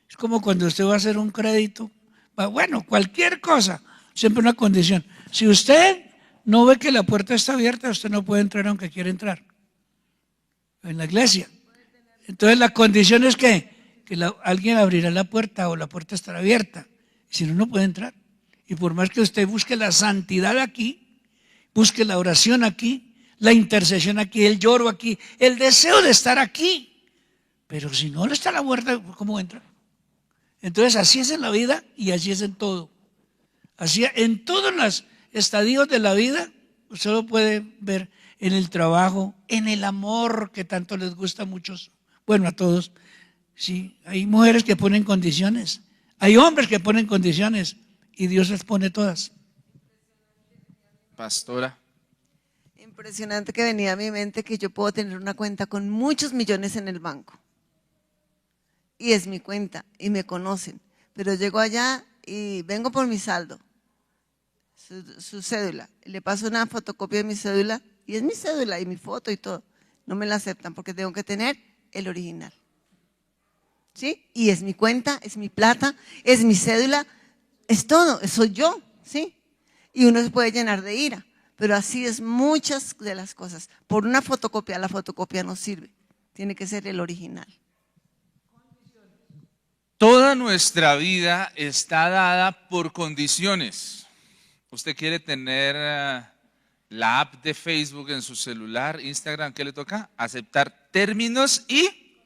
es como cuando usted va a hacer un crédito Bueno, cualquier cosa, siempre una condición. Si usted no ve que la puerta está abierta, usted no puede entrar aunque quiera entrar en la iglesia. Entonces la condición es que alguien abrirá la puerta o la puerta estará abierta. Si no, no puede entrar. Y por más que usted busque la santidad aquí, busque la oración aquí, la intercesión aquí, el lloro aquí, el deseo de estar aquí, pero si no está la puerta, ¿cómo entra? Entonces así es en la vida y así es en todo. Así en todos los estadios de la vida, usted lo puede ver en el trabajo, en el amor que tanto les gusta a muchos, bueno, a todos. Sí, hay mujeres que ponen condiciones, hay hombres que ponen condiciones y Dios les pone todas. Pastora. Impresionante que venía a mi mente que yo puedo tener una cuenta con muchos millones en el banco. Y es mi cuenta y me conocen, pero llego allá y vengo por mi saldo, su cédula, le paso una fotocopia de mi cédula y es mi cédula y mi foto y todo. No me la aceptan porque tengo que tener el original. ¿Sí? Y es mi cuenta, es mi plata, es mi cédula, es todo, soy yo, ¿sí? Y uno se puede llenar de ira, pero así es muchas de las cosas. Por una fotocopia, la fotocopia no sirve, tiene que ser el original. Toda nuestra vida está dada por condiciones. Usted quiere tener la app de Facebook en su celular, Instagram, ¿qué le toca? Aceptar términos y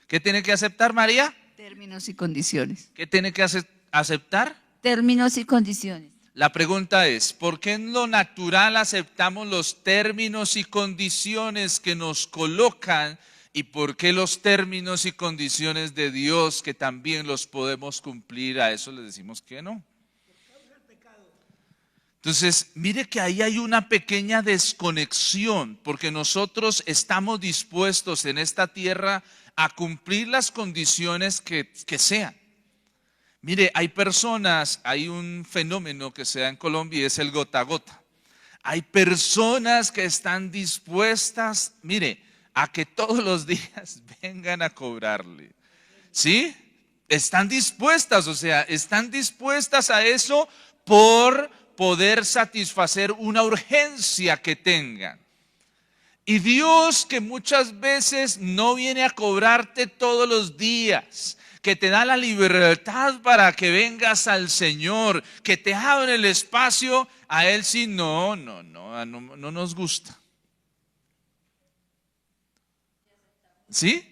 ¿qué tiene que aceptar, María? Términos y condiciones. ¿Qué tiene que aceptar? Términos y condiciones. La pregunta es, ¿por qué en lo natural aceptamos los términos y condiciones que nos colocan? ¿Y por qué los términos y condiciones de Dios que también los podemos cumplir, a eso le decimos que no? Entonces, mire que ahí hay una pequeña desconexión, porque nosotros estamos dispuestos en esta tierra a cumplir las condiciones que sean. Mire, hay personas, hay un fenómeno que se da en Colombia y es el gota a gota. Hay personas que están dispuestas, mire, a que todos los días vengan a cobrarle. ¿Sí? Están dispuestas, o sea, están dispuestas a eso por poder satisfacer una urgencia que tengan. Y Dios, que muchas veces no viene a cobrarte todos los días, que te da la libertad para que vengas al Señor, que te abre el espacio, a Él sí no nos gusta. ¿Sí?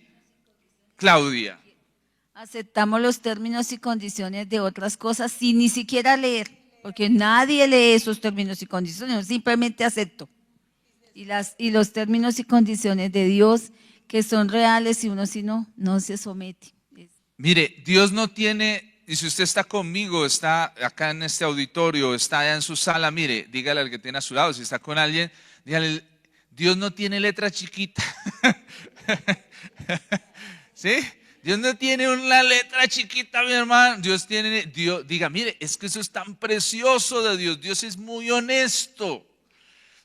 Claudia. Aceptamos los términos y condiciones de otras cosas sin ni siquiera leer, porque nadie lee esos términos y condiciones, simplemente acepto. Y los términos y condiciones de Dios que son reales y uno si no se somete. Mire, Dios no tiene, y si usted está conmigo, está acá en este auditorio, está allá en su sala, mire, dígale al que tiene a su lado, si está con alguien, dígale, Dios no tiene letra chiquita. ¿Sí? Dios no tiene una letra chiquita, mi hermano. Dios, diga, mire, es que eso es tan precioso de Dios. Dios es muy honesto. O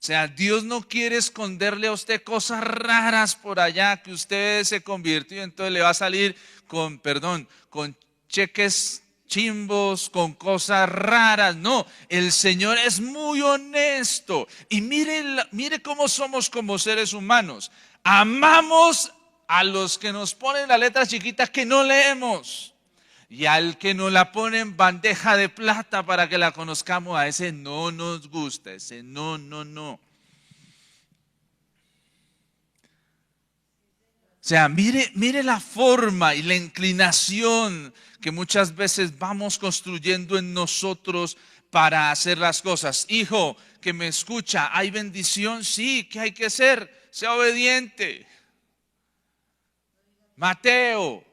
sea, Dios no quiere esconderle a usted cosas raras por allá que usted se convirtió, entonces le va a salir con cheques chimbos, con cosas raras. No, el Señor es muy honesto. Y mire cómo somos como seres humanos. Amamos a los que nos ponen la letra chiquita que no leemos. Y al que nos la pone en bandeja de plata para que la conozcamos, a ese no nos gusta, ese no. O sea, mire la forma y la inclinación que muchas veces vamos construyendo en nosotros para hacer las cosas. Hijo que me escucha, ¿hay bendición? Sí, ¿qué hay que hacer? Sea obediente. Mateo,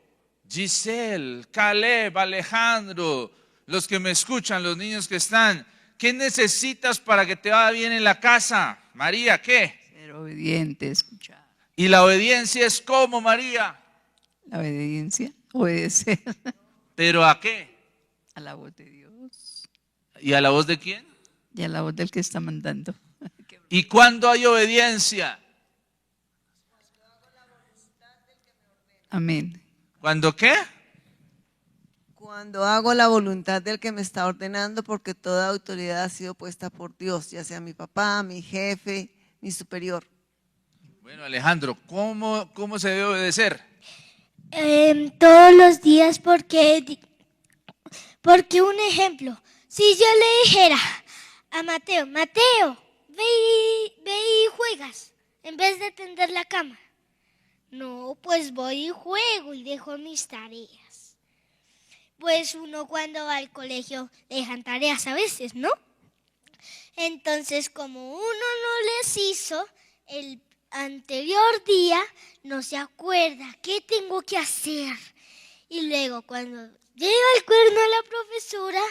Giselle, Caleb, Alejandro, los que me escuchan, los niños que están, ¿qué necesitas para que te vaya bien en la casa? María, ¿qué? Ser obediente, escuchar. ¿Y la obediencia es cómo, María? La obediencia, obedecer. ¿Pero a qué? A la voz de Dios. ¿Y a la voz de quién? Y a la voz del que está mandando. ¿Y cuándo hay obediencia? Amén. ¿Cuándo qué? Cuando hago la voluntad del que me está ordenando, porque toda autoridad ha sido puesta por Dios, ya sea mi papá, mi jefe, mi superior. Bueno, Alejandro, ¿cómo se debe obedecer? Todos los días porque un ejemplo, si yo le dijera a Mateo, ve y juegas en vez de tender la cama. No, pues voy y juego y dejo mis tareas. Pues uno cuando va al colegio dejan tareas a veces, ¿no? Entonces, como uno no les hizo el anterior día, no se acuerda qué tengo que hacer. Y luego cuando llega el cuaderno a la profesora,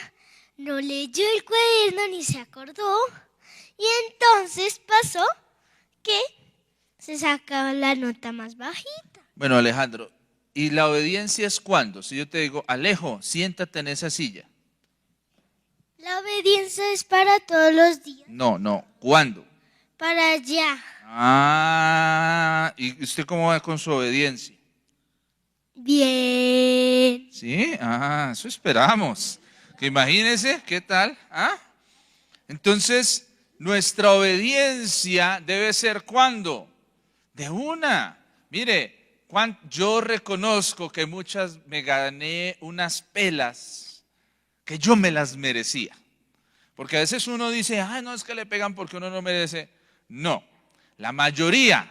no leyó el cuaderno ni se acordó. Y entonces pasó que se sacaba la nota más bajita. Bueno, Alejandro, ¿y la obediencia es cuándo? Si yo te digo, Alejo, siéntate en esa silla. La obediencia es para todos los días. No, ¿cuándo? Para allá. Ah, ¿y usted cómo va con su obediencia? Bien. Sí, eso esperamos. Que imagínense, ¿qué tal? Entonces, nuestra obediencia debe ser ¿cuándo? De una. Mire, yo reconozco que muchas me gané unas pelas que yo me las merecía. Porque a veces uno dice, no, es que le pegan porque uno no merece. No, la mayoría,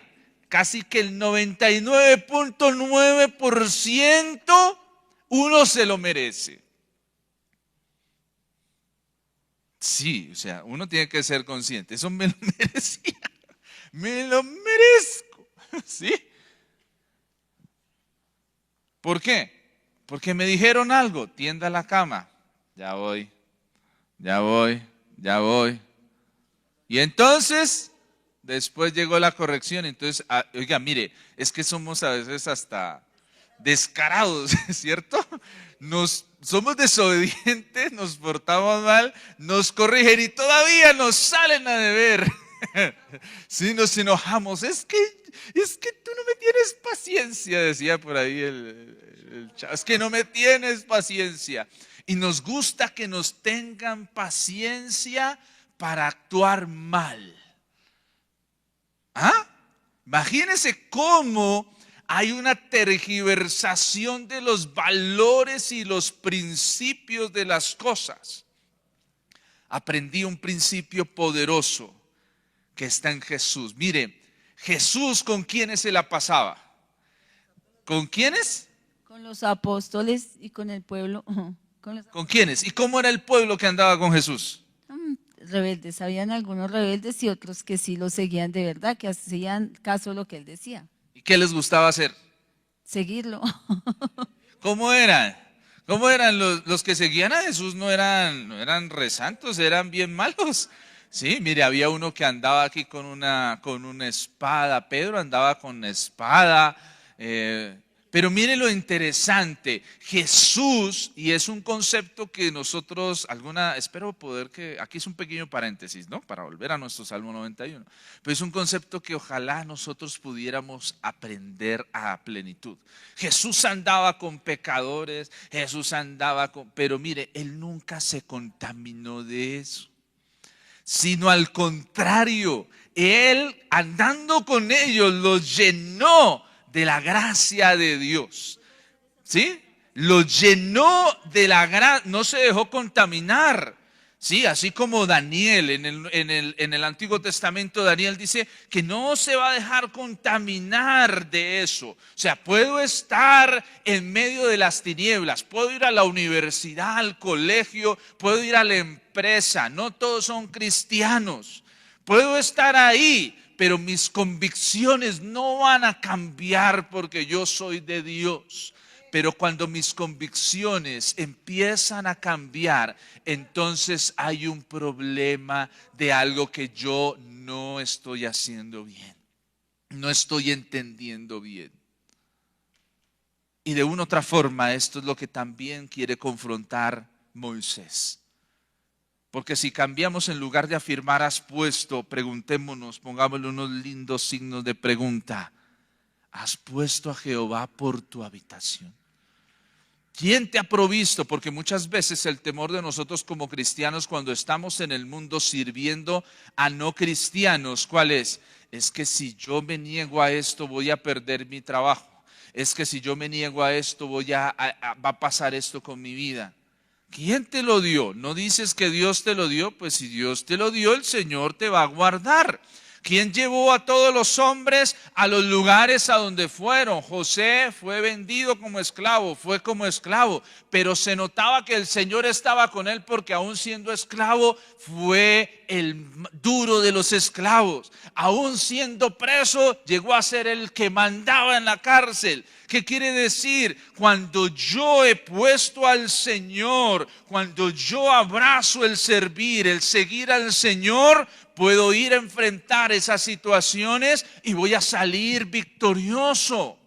casi que el 99.9% uno se lo merece. Sí, o sea, uno tiene que ser consciente. Eso me lo merecía. Me lo merezco. ¿Sí? ¿Por qué? Porque me dijeron algo. Tienda la cama. Ya voy. Y entonces, después llegó la corrección. Entonces, oiga, mire, es que somos a veces hasta descarados, ¿cierto? Somos desobedientes, nos portamos mal, nos corrigen y todavía nos salen a deber. Sí, nos enojamos. Es que tú no me tienes paciencia, decía por ahí el chavo. Es que no me tienes paciencia. Y nos gusta que nos tengan paciencia para actuar mal. Imagínense cómo hay una tergiversación de los valores y los principios de las cosas. Aprendí un principio poderoso que está en Jesús. Mire, Jesús, ¿con quiénes se la pasaba? ¿Con quiénes? Con los apóstoles y con el pueblo. ¿Con quiénes? ¿Y cómo era el pueblo que andaba con Jesús? Rebeldes, habían algunos rebeldes y otros que sí lo seguían de verdad, que hacían caso a lo que él decía. ¿Y qué les gustaba hacer? Seguirlo. ¿Cómo eran? ¿Cómo eran los que seguían a Jesús? No eran re santos, eran bien malos. Sí, mire, había uno que andaba aquí con una espada. Pedro andaba con espada. Pero mire lo interesante, Jesús, y es un concepto que nosotros, espero poder aquí es un pequeño paréntesis, ¿no? Para volver a nuestro Salmo 91, pero es un concepto que ojalá nosotros pudiéramos aprender a plenitud. Jesús andaba con pecadores, pero mire, Él nunca se contaminó de eso, sino al contrario, Él andando con ellos los llenó de la gracia de Dios, ¿sí? Lo llenó de la gracia, no se dejó contaminar, ¿sí? Así como Daniel, en el Antiguo Testamento, Daniel dice que no se va a dejar contaminar de eso. O sea, puedo estar en medio de las tinieblas, puedo ir a la universidad, al colegio, puedo ir a la empresa, no todos son cristianos, puedo estar ahí, pero mis convicciones no van a cambiar porque yo soy de Dios. Pero cuando mis convicciones empiezan a cambiar, entonces hay un problema de algo que yo no estoy haciendo bien, no estoy entendiendo bien. Y de una u otra forma, esto es lo que también quiere confrontar Moisés. Porque si cambiamos, en lugar de afirmar has puesto, preguntémonos, pongámosle unos lindos signos de pregunta. ¿Has puesto a Jehová por tu habitación? ¿Quién te ha provisto? Porque muchas veces el temor de nosotros como cristianos cuando estamos en el mundo sirviendo a no cristianos, ¿cuál es? Es que si yo me niego a esto voy a perder mi trabajo. Es que si yo me niego a esto va a pasar esto con mi vida. ¿Quién te lo dio? ¿No dices que Dios te lo dio? Pues si Dios te lo dio, el Señor te va a guardar. ¿Quién llevó a todos los hombres a los lugares a donde fueron? José fue vendido como esclavo, fue como esclavo, pero se notaba que el Señor estaba con él porque aún siendo esclavo fue el duro de los esclavos. Aún siendo preso llegó a ser el que mandaba en la cárcel. ¿Qué quiere decir? Cuando yo he puesto al Señor, cuando yo abrazo el servir, el seguir al Señor, puedo ir a enfrentar esas situaciones y voy a salir victorioso.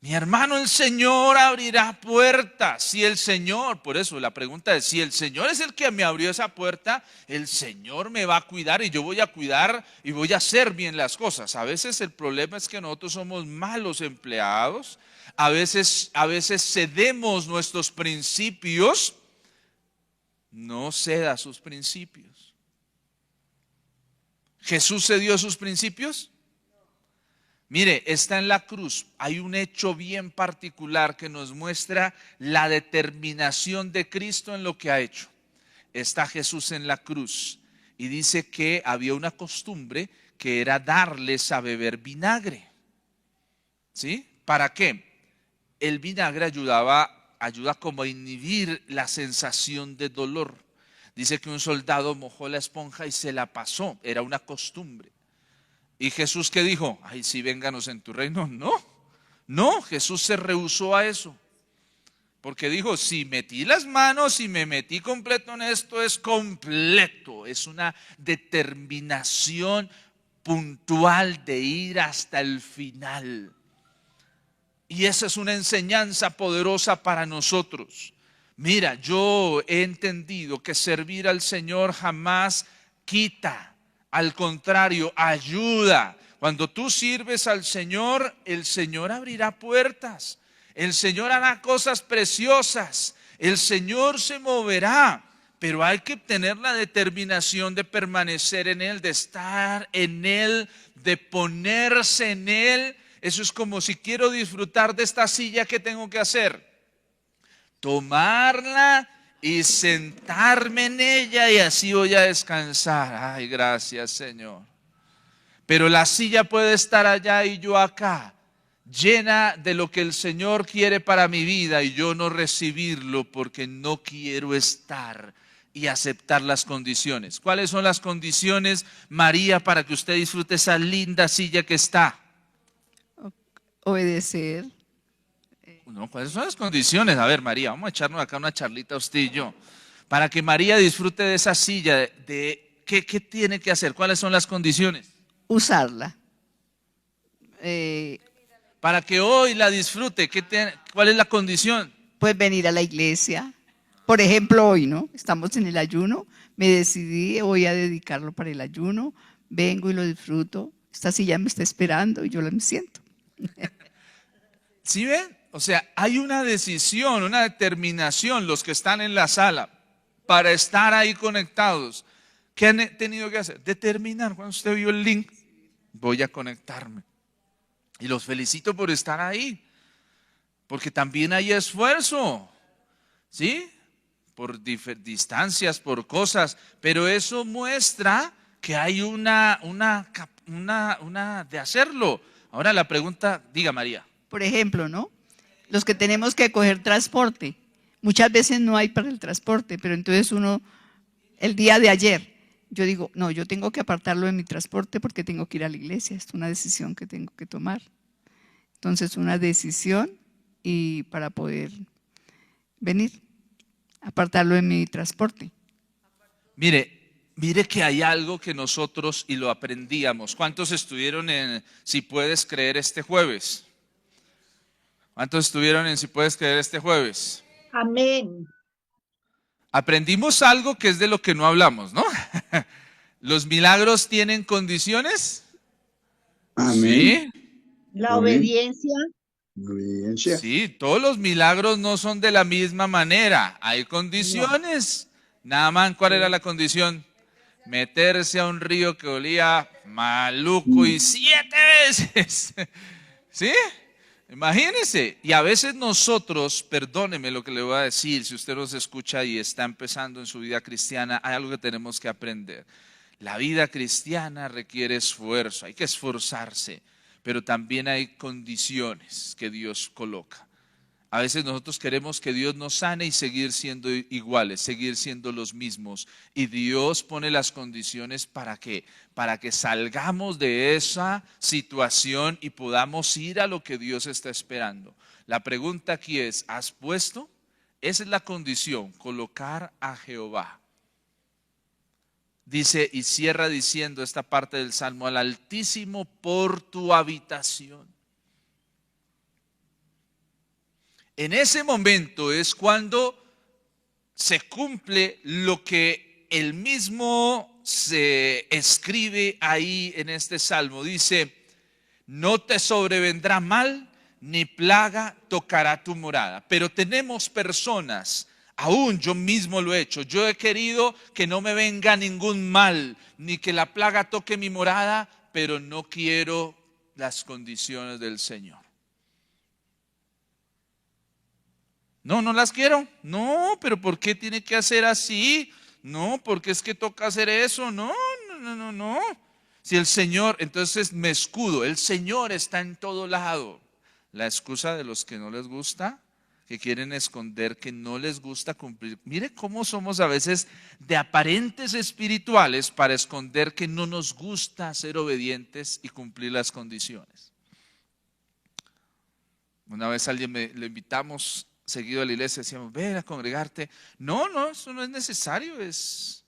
Mi hermano, el Señor abrirá puertas. Si el Señor, por eso la pregunta es, si el Señor es el que me abrió esa puerta, el Señor me va a cuidar y yo voy a cuidar y voy a hacer bien las cosas. A veces el problema es que nosotros somos malos empleados. A veces cedemos nuestros principios. No ceda sus principios. ¿Jesús cedió sus principios? Mire, está en la cruz. Hay un hecho bien particular que nos muestra la determinación de Cristo en lo que ha hecho. Está Jesús en la cruz y dice que había una costumbre que era darles a beber vinagre. ¿Sí? ¿Para qué? El vinagre ayuda como a inhibir la sensación de dolor. Dice que un soldado mojó la esponja y se la pasó, era una costumbre. ¿Y Jesús qué dijo? Ay, sí, vénganos en tu reino. No, Jesús se rehusó a eso. Porque dijo, si metí las manos y me metí completo en esto, es completo. Es una determinación puntual de ir hasta el final. Y esa es una enseñanza poderosa para nosotros. Mira, yo he entendido que servir al Señor jamás quita, al contrario, ayuda. Cuando tú sirves al Señor, el Señor abrirá puertas, el Señor hará cosas preciosas, el Señor se moverá, pero hay que tener la determinación de permanecer en Él, de estar en Él, de ponerse en Él. Eso es como si quiero disfrutar de esta silla, ¿qué tengo que hacer? Tomarla y sentarme en ella y así voy a descansar. Ay, gracias, Señor. Pero la silla puede estar allá y yo acá, llena de lo que el Señor quiere para mi vida y yo no recibirlo porque no quiero estar y aceptar las condiciones. ¿Cuáles son las condiciones, María, para que usted disfrute esa linda silla que está? Obedecer. No, ¿cuáles son las condiciones? A ver, María, vamos a echarnos acá una charlita usted y yo. Para que María disfrute de esa silla, ¿qué tiene que hacer? ¿Cuáles son las condiciones? Usarla. Para que hoy la disfrute, ¿cuál es la condición? Pues venir a la iglesia. Por ejemplo, hoy, ¿no? Estamos en el ayuno, me decidí, voy a dedicarlo para el ayuno, vengo y lo disfruto. Esta silla me está esperando y yo me siento. ¿Sí ven? O sea, hay una decisión, una determinación, los que están en la sala, para estar ahí conectados. ¿Qué han tenido que hacer? Determinar. Cuando usted vio el link, voy a conectarme. Y los felicito por estar ahí, porque también hay esfuerzo, ¿sí? Por distancias, por cosas, pero eso muestra que hay una de hacerlo. Ahora la pregunta, diga María. Por ejemplo, ¿no? Los que tenemos que coger transporte, muchas veces no hay para el transporte, pero entonces uno, el día de ayer, yo digo, no, yo tengo que apartarlo de mi transporte porque tengo que ir a la iglesia, es una decisión que tengo que tomar. Entonces una decisión y para poder venir, apartarlo de mi transporte. Mire que hay algo que nosotros, y lo aprendíamos. ¿Cuántos estuvieron en Si Puedes Creer este jueves? ¿Cuántos estuvieron en Si Puedes Creer este jueves? Amén. Aprendimos algo que es de lo que no hablamos, ¿no? ¿Los milagros tienen condiciones? Amén. ¿Sí? La obediencia. Evidencia. Sí, todos los milagros no son de la misma manera. Hay condiciones. Naaman, ¿cuál era la condición? Meterse a un río que olía maluco y 7 veces. ¿Sí? Imagínense. Y a veces nosotros, perdóneme lo que le voy a decir, si usted nos escucha y está empezando en su vida cristiana, hay algo que tenemos que aprender. La vida cristiana requiere esfuerzo, hay que esforzarse, pero también hay condiciones que Dios coloca. A veces nosotros queremos que Dios nos sane y seguir siendo iguales, seguir siendo los mismos. Y Dios pone las condiciones para que salgamos de esa situación y podamos ir a lo que Dios está esperando. La pregunta aquí es, ¿has puesto? Esa es la condición, colocar a Jehová. Dice y cierra diciendo esta parte del Salmo, al Altísimo por tu habitación. En ese momento es cuando se cumple lo que él mismo se escribe ahí en este salmo. Dice, no te sobrevendrá mal, ni plaga tocará tu morada. Pero tenemos personas, aún yo mismo lo he hecho, yo he querido que no me venga ningún mal, ni que la plaga toque mi morada, pero no quiero las condiciones del Señor. No, no las quiero. No, pero ¿por qué tiene que hacer así? No, porque es que toca hacer eso. No. Si el Señor, entonces me escudo. El Señor está en todo lado. La excusa de los que no les gusta, que quieren esconder, que no les gusta cumplir. Mire cómo somos a veces de aparentes espirituales para esconder que no nos gusta ser obedientes y cumplir las condiciones. Una vez alguien le invitamos seguido a la iglesia, decíamos, ven a congregarte. No, eso no es necesario, eso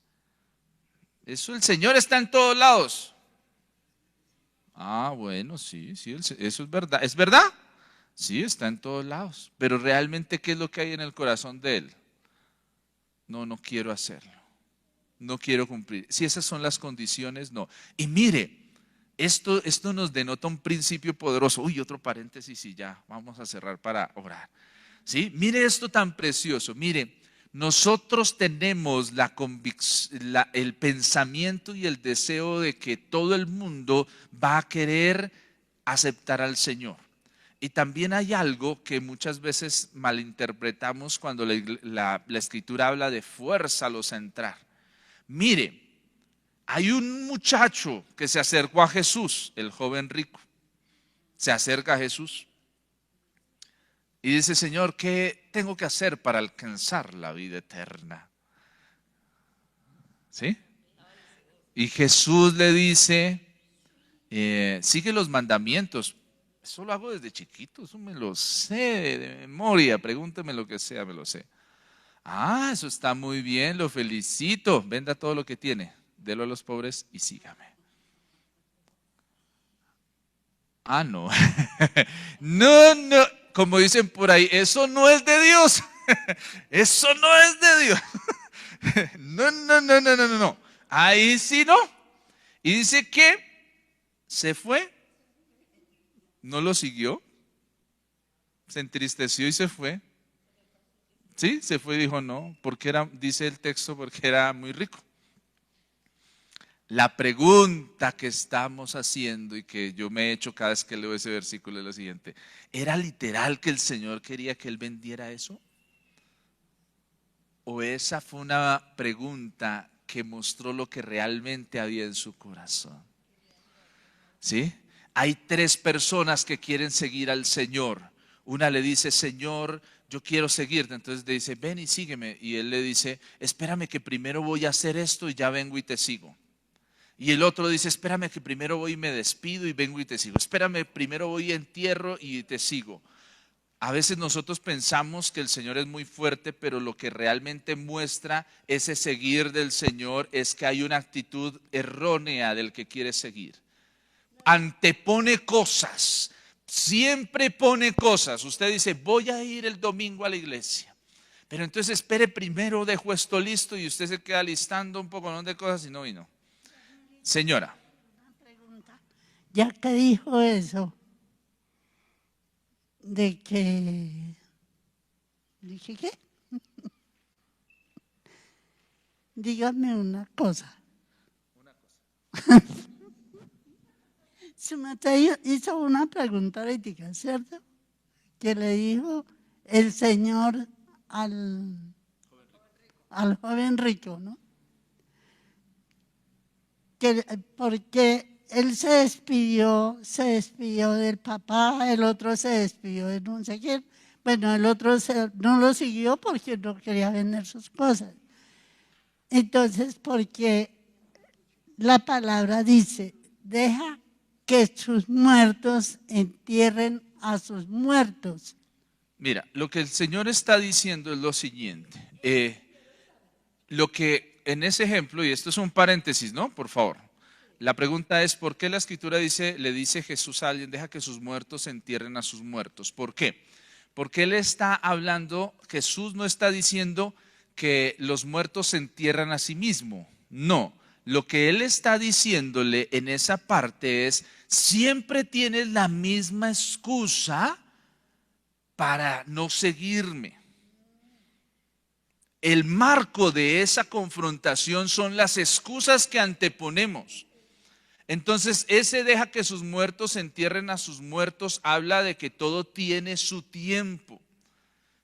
el Señor está en todos lados. Ah, bueno, sí, eso es verdad. ¿Es verdad? Sí, está en todos lados. Pero realmente, ¿qué es lo que hay en el corazón de él? No quiero hacerlo. No quiero cumplir. Si esas son las condiciones, no. Y mire, esto nos denota un principio poderoso. Uy, otro paréntesis y ya, vamos a cerrar para orar. ¿Sí? Mire esto tan precioso. Mire, nosotros tenemos el pensamiento y el deseo de que todo el mundo va a querer aceptar al Señor. Y también hay algo que muchas veces malinterpretamos cuando la Escritura habla de fuérzalos a entrar. Mire, hay un muchacho que se acercó a Jesús, el joven rico. Se acerca a Jesús y dice, Señor, ¿qué tengo que hacer para alcanzar la vida eterna? ¿Sí? Y Jesús le dice, sigue los mandamientos. Eso lo hago desde chiquito, eso me lo sé de memoria, pregúnteme lo que sea, me lo sé. Ah, eso está muy bien, lo felicito. Venda todo lo que tiene, délo a los pobres y sígame. Ah, no. No, como dicen por ahí, eso no es de Dios. Eso no es de Dios. No. Ahí sí no. Y dice que se fue. No lo siguió. Se entristeció y se fue. Sí, se fue y dijo no, porque dice el texto, porque era muy rico. La pregunta que estamos haciendo y que yo me he hecho cada vez que leo ese versículo es la siguiente. ¿Era literal que el Señor quería que él vendiera eso? ¿O esa fue una pregunta que mostró lo que realmente había en su corazón? ¿Sí? Hay 3 personas que quieren seguir al Señor. Una le dice, Señor, yo quiero seguirte. Entonces le dice, ven y sígueme. Y él le dice, espérame que primero voy a hacer esto y ya vengo y te sigo. Y el otro dice, espérame que primero voy y me despido y vengo y te sigo. Espérame, primero voy y entierro y te sigo. A veces nosotros pensamos que el Señor es muy fuerte, pero lo que realmente muestra ese seguir del Señor es que hay una actitud errónea del que quiere seguir. Antepone cosas, siempre pone cosas. Usted dice, voy a ir el domingo a la iglesia, pero entonces espere primero, dejo esto listo y usted se queda listando un poco de cosas y no vino. Señora. Ya que dijo eso, ¿dije qué? Dígame una cosa. Su Mateo hizo una pregunta ética, ¿cierto? Que le dijo el Señor al joven rico, ¿no? Porque él se despidió del papá, el otro se despidió de no sé quién. Bueno, el otro no lo siguió porque no quería vender sus cosas. Entonces, porque la palabra dice, deja que sus muertos entierren a sus muertos. Mira, lo que el Señor está diciendo es lo siguiente. Lo que en ese ejemplo, y esto es un paréntesis, ¿no? Por favor. La pregunta es, ¿por qué la Escritura le dice Jesús a alguien, deja que sus muertos entierren a sus muertos? ¿Por qué? Porque Él está hablando, Jesús no está diciendo que los muertos se entierran a sí mismo. No, lo que Él está diciéndole en esa parte es, siempre tienes la misma excusa para no seguirme. El marco de esa confrontación son las excusas que anteponemos. Entonces, ese deja que sus muertos entierren a sus muertos, habla de que todo tiene su tiempo.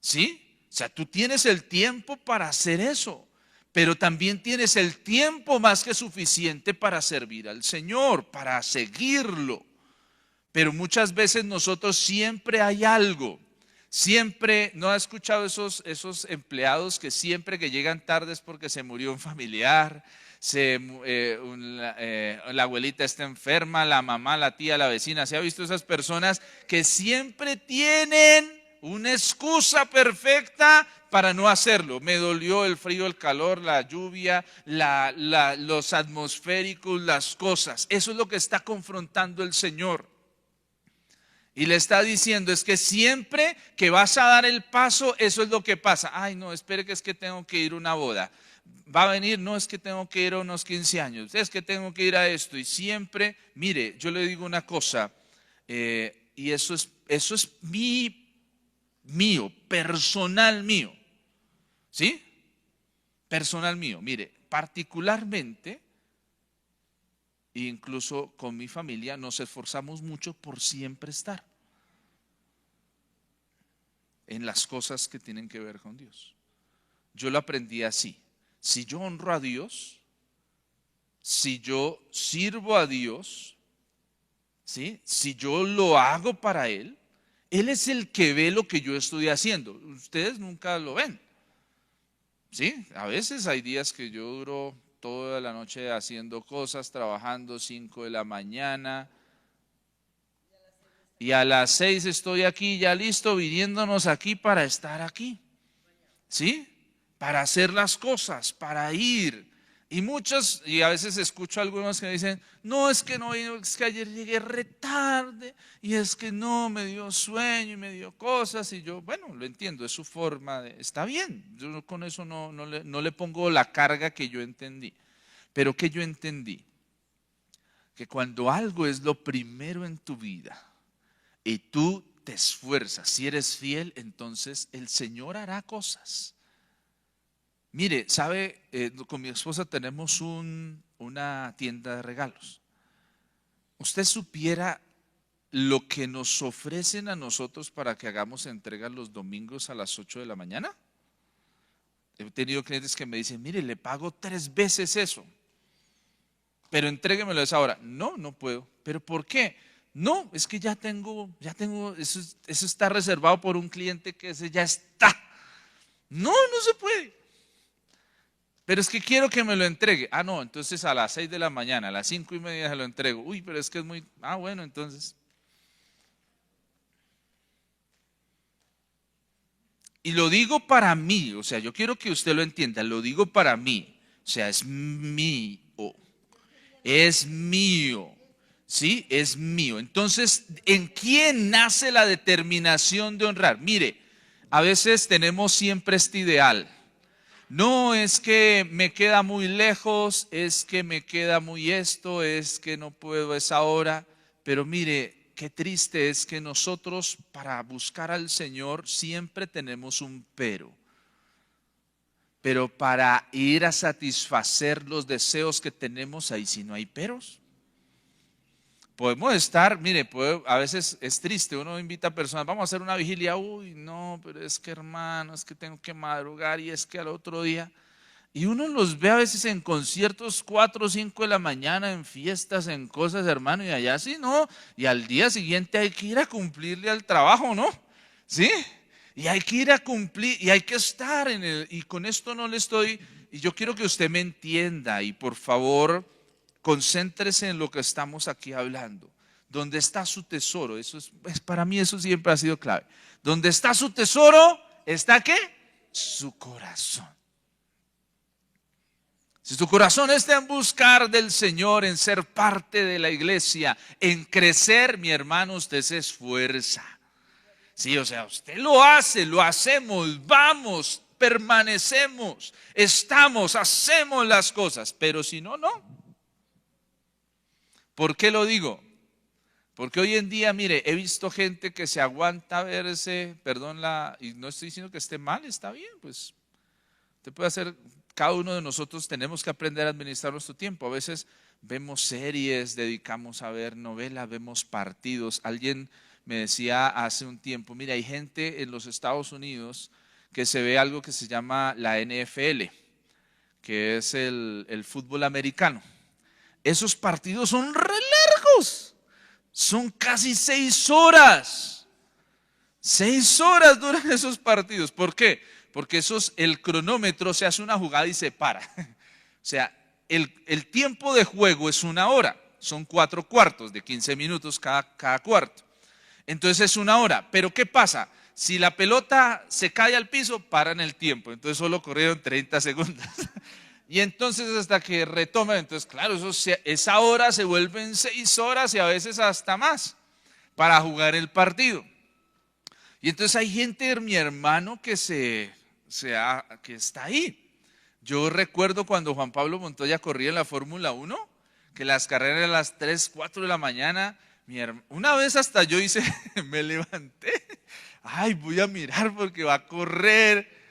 ¿Sí? O sea, tú tienes el tiempo para hacer eso, pero también tienes el tiempo más que suficiente para servir al Señor, para seguirlo. Pero muchas veces nosotros siempre hay algo. Siempre, ¿no ha escuchado esos empleados que siempre que llegan tarde es porque se murió un familiar, la abuelita está enferma, la mamá, la tía, la vecina? ¿Se ha visto esas personas que siempre tienen una excusa perfecta para no hacerlo? Me dolió el frío, el calor, la lluvia, los atmosféricos, las cosas. Eso es lo que está confrontando el Señor. Y le está diciendo, es que siempre que vas a dar el paso, eso es lo que pasa. Ay, no, espere que es que tengo que ir a una boda. Va a venir, no, es que tengo que ir a unos 15 años. Es que tengo que ir a esto. Y siempre, mire, yo le digo una cosa, y eso es mío, personal mío. ¿Sí? Personal mío. Mire, particularmente, incluso con mi familia, nos esforzamos mucho por siempre estar en las cosas que tienen que ver con Dios. Yo lo aprendí así. Si yo honro a Dios, si yo sirvo a Dios, ¿sí? Si yo lo hago para Él, Él es el que ve lo que yo estoy haciendo. Ustedes nunca lo ven. ¿Sí? A veces hay días que yo duro toda la noche haciendo cosas, trabajando 5 de la mañana. Y a las 6 estoy aquí ya listo, viniéndonos aquí para estar aquí. ¿Sí? Para hacer las cosas, para ir. Y a veces escucho a algunos que me dicen, no, es que ayer llegué re tarde, y es que no, me dio sueño y me dio cosas, y yo, bueno, lo entiendo, es su forma, está bien, yo con eso no le pongo la carga que yo entendí. Pero que yo entendí, que cuando algo es lo primero en tu vida, y tú te esfuerzas, si eres fiel, entonces el Señor hará cosas. Mire, ¿sabe? Con mi esposa tenemos una tienda de regalos. ¿Usted supiera lo que nos ofrecen a nosotros para que hagamos entregas los domingos a las 8 de la mañana? He tenido clientes que me dicen, mire, le pago 3 veces eso, pero entréguemelo a esa hora. No, no puedo. ¿Pero por qué? No, es que ya tengo, eso está reservado por un cliente que ese ya está. No, no se puede. Pero es que quiero que me lo entregue. Ah, no, entonces a las 6 de la mañana, a las 5:30 se lo entrego. Uy, pero es que es muy... Ah, bueno, entonces. Y lo digo para mí, o sea, yo quiero que usted lo entienda, lo digo para mí. O sea, es mío. Es mío. ¿Sí? Es mío. Entonces, ¿en quién nace la determinación de honrar? Mire, a veces tenemos siempre este ideal. No, es que me queda muy lejos, es que me queda muy esto, es que no puedo a esa hora. Pero mire, qué triste es que nosotros para buscar al Señor siempre tenemos un pero para ir a satisfacer los deseos que tenemos, ahí sí no hay peros. Podemos estar, mire, a veces es triste, uno invita a personas, vamos a hacer una vigilia, uy, no, pero es que hermano, es que tengo que madrugar y es que al otro día, y uno los ve a veces en conciertos 4 o 5 de la mañana, en fiestas, en cosas, hermano, y allá sí, no, y al día siguiente hay que ir a cumplirle al trabajo, ¿no? ¿Sí? Y hay que ir a cumplir, y hay que estar y con esto no le estoy, y yo quiero que usted me entienda, y por favor, concéntrese en lo que estamos aquí hablando. ¿Dónde está su tesoro? Eso para mí eso siempre ha sido clave. ¿Dónde está su tesoro? ¿Está qué? Su corazón. Si tu corazón está en buscar del Señor, en ser parte de la iglesia, en crecer, mi hermano, usted se esfuerza. Sí, o sea, usted lo hace, lo hacemos, vamos, permanecemos, estamos, hacemos las cosas, pero si no, no. ¿Por qué lo digo? Porque hoy en día, mire, he visto gente que se aguanta verse, y no estoy diciendo que esté mal, está bien, pues usted puede hacer, cada uno de nosotros tenemos que aprender a administrar nuestro tiempo. A veces vemos series, dedicamos a ver novelas, vemos partidos. Alguien me decía hace un tiempo, mire, hay gente en los Estados Unidos que se ve algo que se llama la NFL, que es el fútbol americano. Esos partidos son re largos, son casi 6 horas. 6 horas duran esos partidos. ¿Por qué? Porque el cronómetro se hace una jugada y se para. O sea, el tiempo de juego es 1 hora, son 4 cuartos de 15 minutos cada cuarto. Entonces es 1 hora, pero ¿qué pasa? Si la pelota se cae al piso, paran el tiempo, entonces solo corrieron 30 segundos. Y entonces hasta que retoman, entonces claro, esa hora se vuelven 6 horas y a veces hasta más para jugar el partido. Y entonces hay gente, mi hermano, que está ahí. Yo recuerdo cuando Juan Pablo Montoya corría en la Fórmula 1, que las carreras eran a las 3, 4 de la mañana. Una vez hasta yo me levanté, ay, voy a mirar porque va a correr.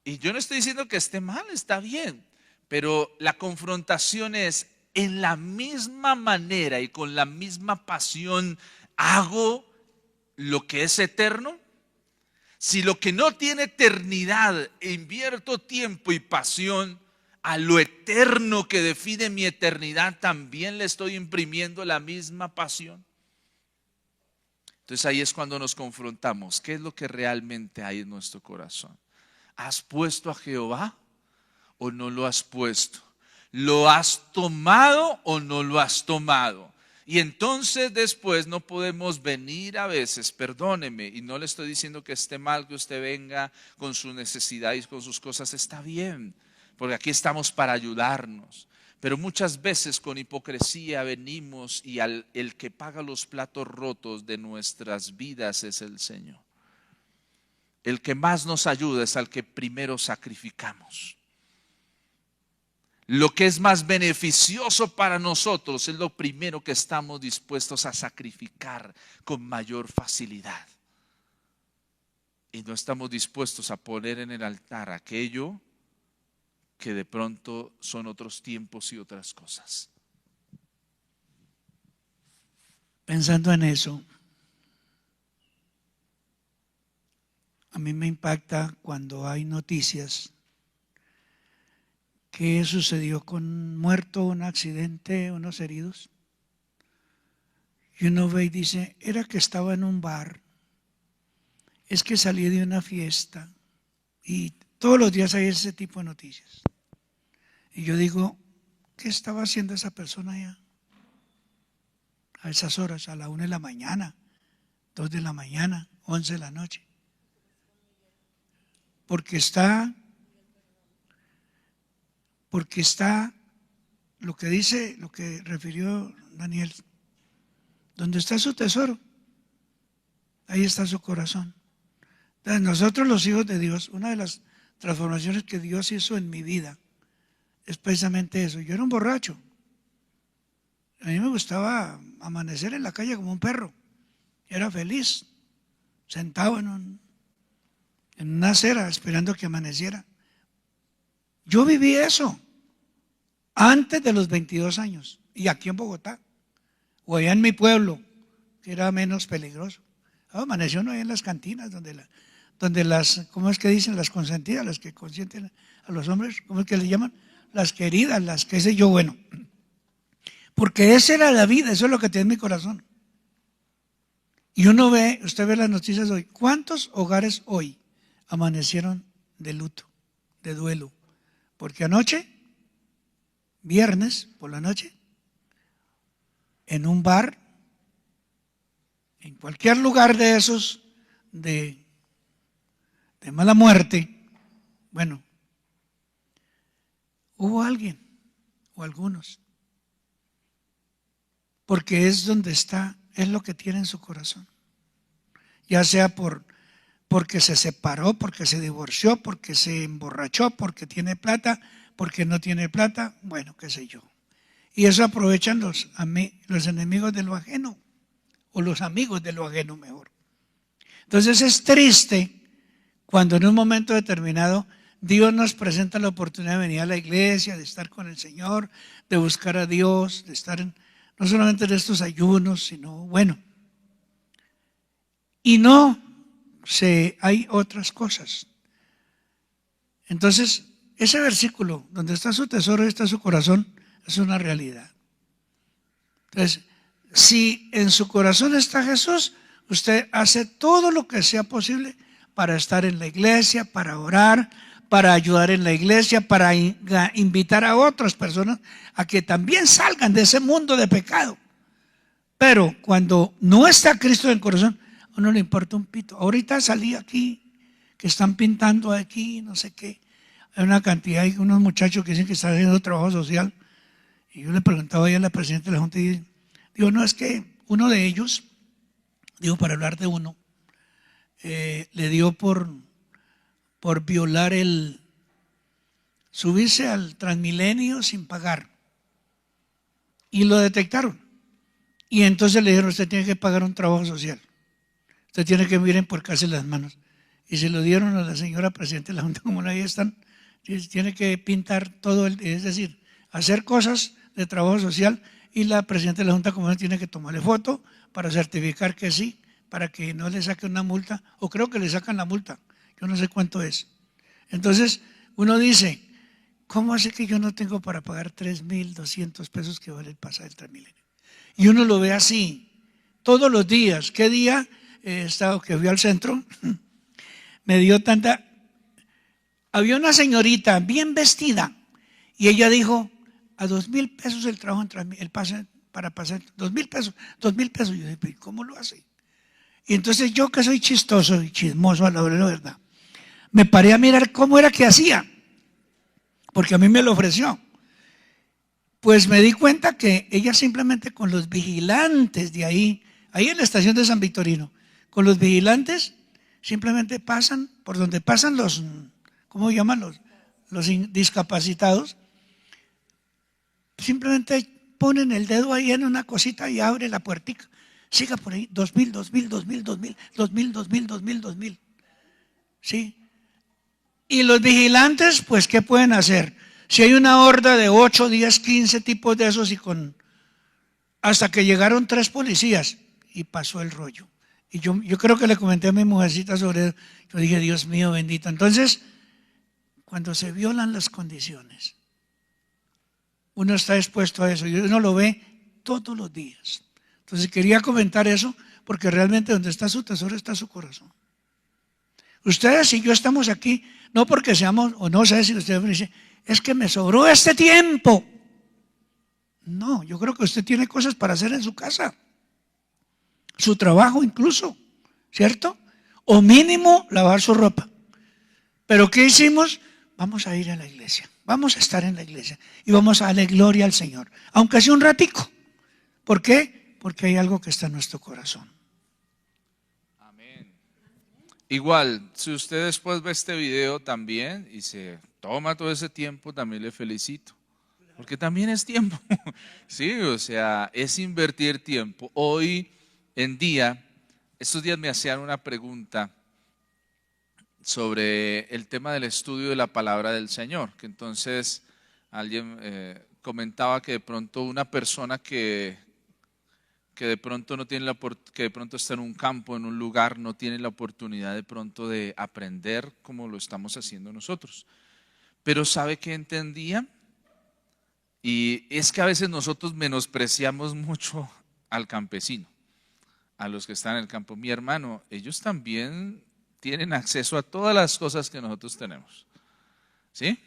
Y yo no estoy diciendo que esté mal, está bien, pero la confrontación es en la misma manera y con la misma pasión hago lo que es eterno. Si lo que no tiene eternidad invierto tiempo y pasión a lo eterno que define mi eternidad, también le estoy imprimiendo la misma pasión. Entonces ahí es cuando nos confrontamos. ¿Qué es lo que realmente hay en nuestro corazón? ¿Has puesto a Jehová o no lo has puesto? ¿Lo has tomado o no lo has tomado? Y entonces después no podemos venir a veces, perdóneme, y no le estoy diciendo que esté mal que usted venga con sus necesidades, con sus cosas, está bien, porque aquí estamos para ayudarnos. Pero muchas veces con hipocresía venimos y el que paga los platos rotos de nuestras vidas es el Señor. El que más nos ayuda es al que primero sacrificamos. Lo que es más beneficioso para nosotros es lo primero que estamos dispuestos a sacrificar con mayor facilidad. Y no estamos dispuestos a poner en el altar aquello que de pronto son otros tiempos y otras cosas. Pensando en eso, a mí me impacta cuando hay noticias que sucedió con un muerto, un accidente, unos heridos. Y uno ve y dice, era que estaba en un bar, es que salí de una fiesta. Y todos los días hay ese tipo de noticias. Y yo digo, ¿qué estaba haciendo esa persona allá? A esas horas, a la 1 de la mañana, 2 de la mañana, 11 de la noche. Porque está lo que dice, lo que refirió Daniel, donde está su tesoro, ahí está su corazón. Entonces nosotros los hijos de Dios, una de las transformaciones que Dios hizo en mi vida es precisamente eso. Yo era un borracho, A mí me gustaba amanecer en la calle como un perro. Era feliz, sentado en una acera esperando que amaneciera. Yo viví eso antes de los 22 años y aquí en Bogotá o allá en mi pueblo, que era menos peligroso. Amaneció uno ahí en las cantinas donde las, ¿cómo es que dicen? Las consentidas, las que consienten a los hombres, ¿cómo es que le llaman? Las queridas, las qué sé yo, bueno. Porque esa era la vida, eso es lo que tiene en mi corazón. Y usted ve las noticias hoy. ¿Cuántos hogares hoy amanecieron de luto, de duelo? Porque anoche, viernes por la noche, en un bar, en cualquier lugar de esos de mala muerte, bueno, hubo alguien o algunos, porque es donde está, es lo que tiene en su corazón, ya sea porque se separó, porque se divorció, porque se emborrachó, porque tiene plata, porque no tiene plata, bueno, qué sé yo. Y eso aprovechan los enemigos de lo ajeno, o los amigos de lo ajeno mejor. Entonces es triste cuando en un momento determinado Dios nos presenta la oportunidad de venir a la iglesia, de estar con el Señor, de buscar a Dios, de estar no solamente en estos ayunos, sino bueno. Y hay otras cosas. Entonces, ese versículo, donde está su tesoro y está su corazón, es una realidad. Entonces, si en su corazón está Jesús, usted hace todo lo que sea posible para estar en la iglesia, para orar, para ayudar en la iglesia, para invitar a otras personas a que también salgan de ese mundo de pecado. Pero cuando no está Cristo en el corazón, a uno le importa un pito. Ahorita salí aquí, que están pintando aquí, no sé qué. Hay una cantidad, hay unos muchachos que dicen que están haciendo trabajo social. Y yo le preguntaba a la presidenta de la Junta y digo, no, es que uno de ellos, digo, para hablar de uno, le dio por violar subirse al Transmilenio sin pagar. Y lo detectaron. Y entonces le dijeron, usted tiene que pagar un trabajo social. Usted tiene que miren por casi las manos. Y se lo dieron a la señora presidenta de la Junta, como ahí están. Tiene que pintar todo, es decir, hacer cosas de trabajo social. Y la presidenta de la Junta Comunal tiene que tomarle foto para certificar que sí, para que no le saquen una multa, o creo que le sacan la multa, yo no sé cuánto es. Entonces, uno dice, ¿cómo hace que yo no tengo para pagar 3.200 pesos que vale el pasaje del Transmilenio? Y uno lo ve así, todos los días. ¿Qué día he estado que fui al centro? Me dio tanta... Había una señorita bien vestida y ella dijo, a 2.000 pesos el trabajo el pase para pasar, 2.000 pesos. Y yo dije, ¿cómo lo hace? Y entonces yo, que soy chistoso y chismoso a la hora de la verdad, me paré a mirar cómo era que hacía, porque a mí me lo ofreció. Pues me di cuenta que ella simplemente con los vigilantes de ahí en la estación de San Victorino, con los vigilantes simplemente pasan por donde pasan los, ¿cómo llaman? Los discapacitados. Simplemente ponen el dedo ahí en una cosita y abre la puertica. Siga por ahí, 2.000. ¿Sí? Y los vigilantes, pues, ¿qué pueden hacer? Si hay una horda de 8, 10, 15 tipos de esos hasta que llegaron 3 policías y pasó el rollo. Y yo creo que le comenté a mi mujercita sobre eso. Yo dije, Dios mío, bendito. Entonces, cuando se violan las condiciones, uno está expuesto a eso y uno lo ve todos los días. Entonces quería comentar eso porque realmente donde está su tesoro está su corazón. Ustedes y yo estamos aquí no porque seamos, o no sé si ustedes me dicen, es que me sobró este tiempo. No, yo creo que usted tiene cosas para hacer en su casa, su trabajo incluso, ¿cierto? O mínimo lavar su ropa. Pero ¿qué hicimos? Vamos a ir a la iglesia, vamos a estar en la iglesia y vamos a darle gloria al Señor, aunque sea un ratico. ¿Por qué? Porque hay algo que está en nuestro corazón. Amén. Igual, si usted después ve este video también y se toma todo ese tiempo, también le felicito. porque también es tiempo. Sí, o sea, es invertir tiempo. Hoy en día, estos días me hacían una pregunta sobre el tema del estudio de la palabra del Señor, que entonces alguien comentaba que de pronto una persona que de pronto no tiene que de pronto está en un campo, en un lugar, no tiene la oportunidad de pronto de aprender como lo estamos haciendo nosotros. Pero ¿sabe qué entendía? Y es que a veces nosotros menospreciamos mucho al campesino, a los que están en el campo. Mi hermano, ellos también tienen acceso a todas las cosas que nosotros tenemos. ¿Sí?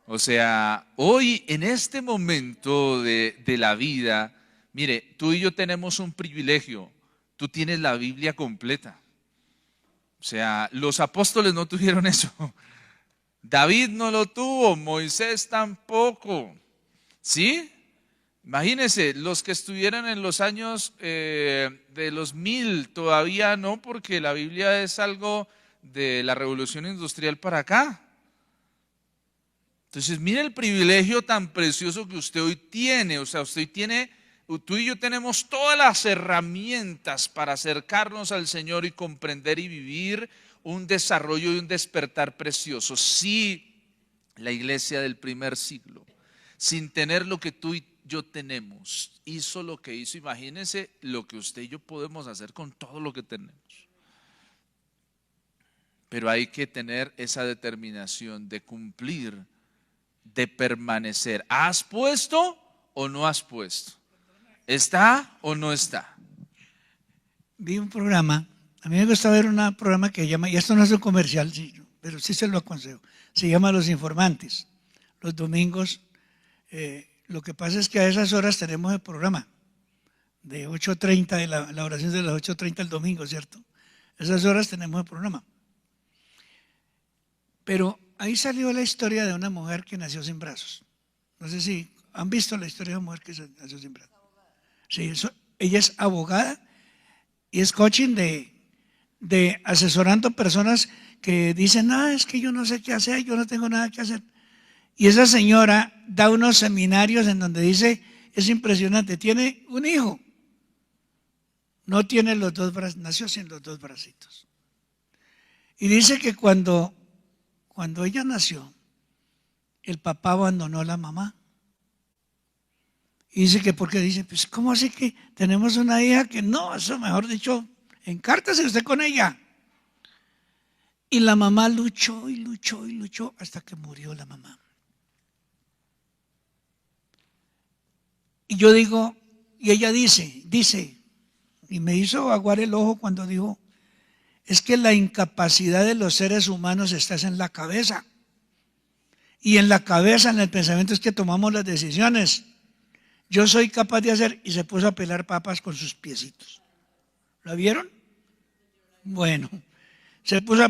O sea, hoy en este momento de la vida, mire, tú y yo tenemos un privilegio. Tú tienes la Biblia completa. O sea, los apóstoles no tuvieron eso. David no lo tuvo, Moisés tampoco. ¿Sí? Imagínense, los que estuvieran en los años de los 1000 todavía no, porque la Biblia es algo de la revolución industrial para acá. Entonces, mire el privilegio tan precioso que usted hoy tiene. O sea, tú y yo tenemos todas las herramientas para acercarnos al Señor y comprender y vivir un desarrollo y un despertar precioso. Sí, la iglesia del primer siglo, sin tener lo que tú y yo tenemos, hizo lo que hizo. Imagínense lo que usted y yo podemos hacer con todo lo que tenemos. Pero hay que tener esa determinación de cumplir, de permanecer. ¿Has puesto o no has puesto? ¿Está o no está? Vi un programa, a mí me gusta ver un programa que llama, y esto no es un comercial, sí, pero sí se lo aconsejo, se llama Los Informantes. Los domingos, lo que pasa es que a esas horas tenemos el programa de 8:30, de la oración de las 8:30 el domingo, ¿cierto? Esas horas tenemos el programa. Pero ahí salió la historia de una mujer que nació sin brazos. No sé si han visto la historia de una mujer que nació sin brazos. Sí, ella es abogada y es coaching de asesorando personas que dicen, es que yo no sé qué hacer, yo no tengo nada que hacer. Y esa señora da unos seminarios en donde dice, es impresionante, tiene un hijo, no tiene los dos brazos, nació sin los dos bracitos. Y dice que cuando ella nació, el papá abandonó a la mamá. Y dice que porque dice, pues ¿cómo así que tenemos una hija que no? Eso mejor dicho, encártese usted con ella. Y la mamá luchó y luchó y luchó hasta que murió la mamá. Y yo digo, y ella dice, y me hizo aguar el ojo cuando dijo, es que la incapacidad de los seres humanos está en la cabeza. Y en la cabeza, en el pensamiento es que tomamos las decisiones. Yo soy capaz de hacer, y se puso a pelar papas con sus piecitos. ¿Lo vieron? Bueno, se puso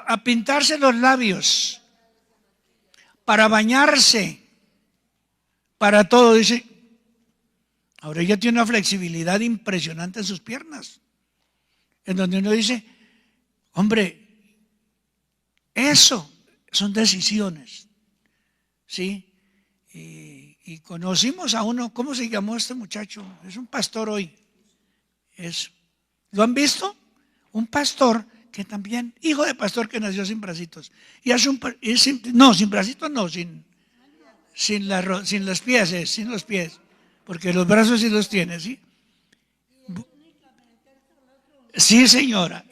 a pintarse los labios, para bañarse, para todo, dice. Ahora ella tiene una flexibilidad impresionante en sus piernas, en donde uno dice, hombre, eso son decisiones, ¿sí? Y conocimos a uno, ¿cómo se llamó este muchacho? Es un pastor hoy. ¿Lo han visto? Un pastor que también, hijo de pastor que nació sin bracitos. Y hace sin bracitos no, sin los pies, sin los pies, porque los brazos sí los tiene, ¿sí? Sí, señora.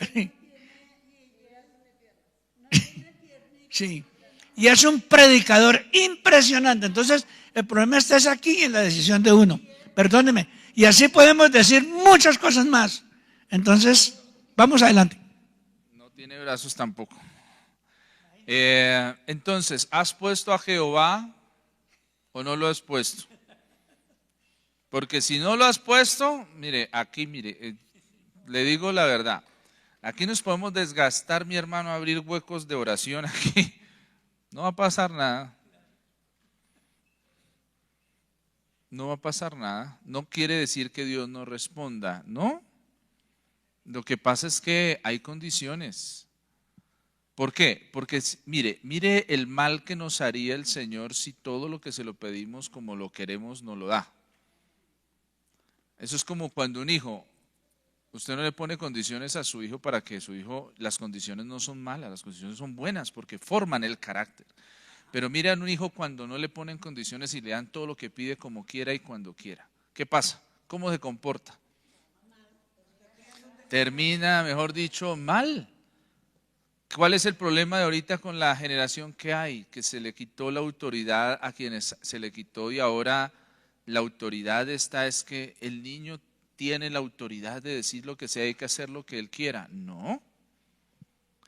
Sí. Y es un predicador impresionante. Entonces, el problema está aquí en la decisión de uno. Perdóneme. Y así podemos decir muchas cosas más. Entonces, vamos adelante. No tiene brazos tampoco. Entonces, ¿has puesto a Jehová o no lo has puesto? Porque si no lo has puesto, mire, le digo la verdad. Aquí nos podemos desgastar, mi hermano, abrir huecos de oración aquí. No va a pasar nada. No va a pasar nada. No quiere decir que Dios no responda, ¿no? Lo que pasa es que hay condiciones. ¿Por qué? Porque mire el mal que nos haría el Señor si todo lo que se lo pedimos como lo queremos nos lo da. Eso es como cuando un hijo, usted no le pone condiciones a su hijo para que su hijo, las condiciones no son malas, las condiciones son buenas porque forman el carácter. Pero mire a un hijo cuando no le ponen condiciones y le dan todo lo que pide como quiera y cuando quiera. ¿Qué pasa? ¿Cómo se comporta? Termina, mejor dicho, mal. ¿Cuál es el problema de ahorita con la generación que hay? Que se le quitó la autoridad a quienes se le quitó y ahora la autoridad está, es que el niño tiene la autoridad de decir lo que sea, hay que hacer lo que él quiera. No,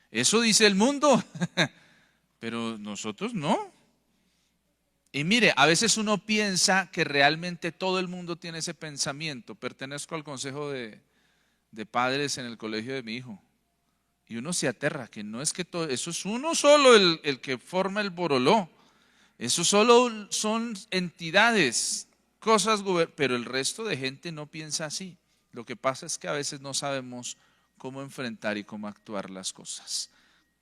eso dice el mundo, pero nosotros no. Y mire, a veces uno piensa que realmente todo el mundo tiene ese pensamiento. Pertenezco al consejo de padres en el colegio de mi hijo. Y uno se aterra, que no es que todo, eso es uno solo el que forma el boroló. Eso solo son entidades, cosas, pero el resto de gente no piensa así. Lo que pasa es que a veces no sabemos cómo enfrentar y cómo actuar las cosas,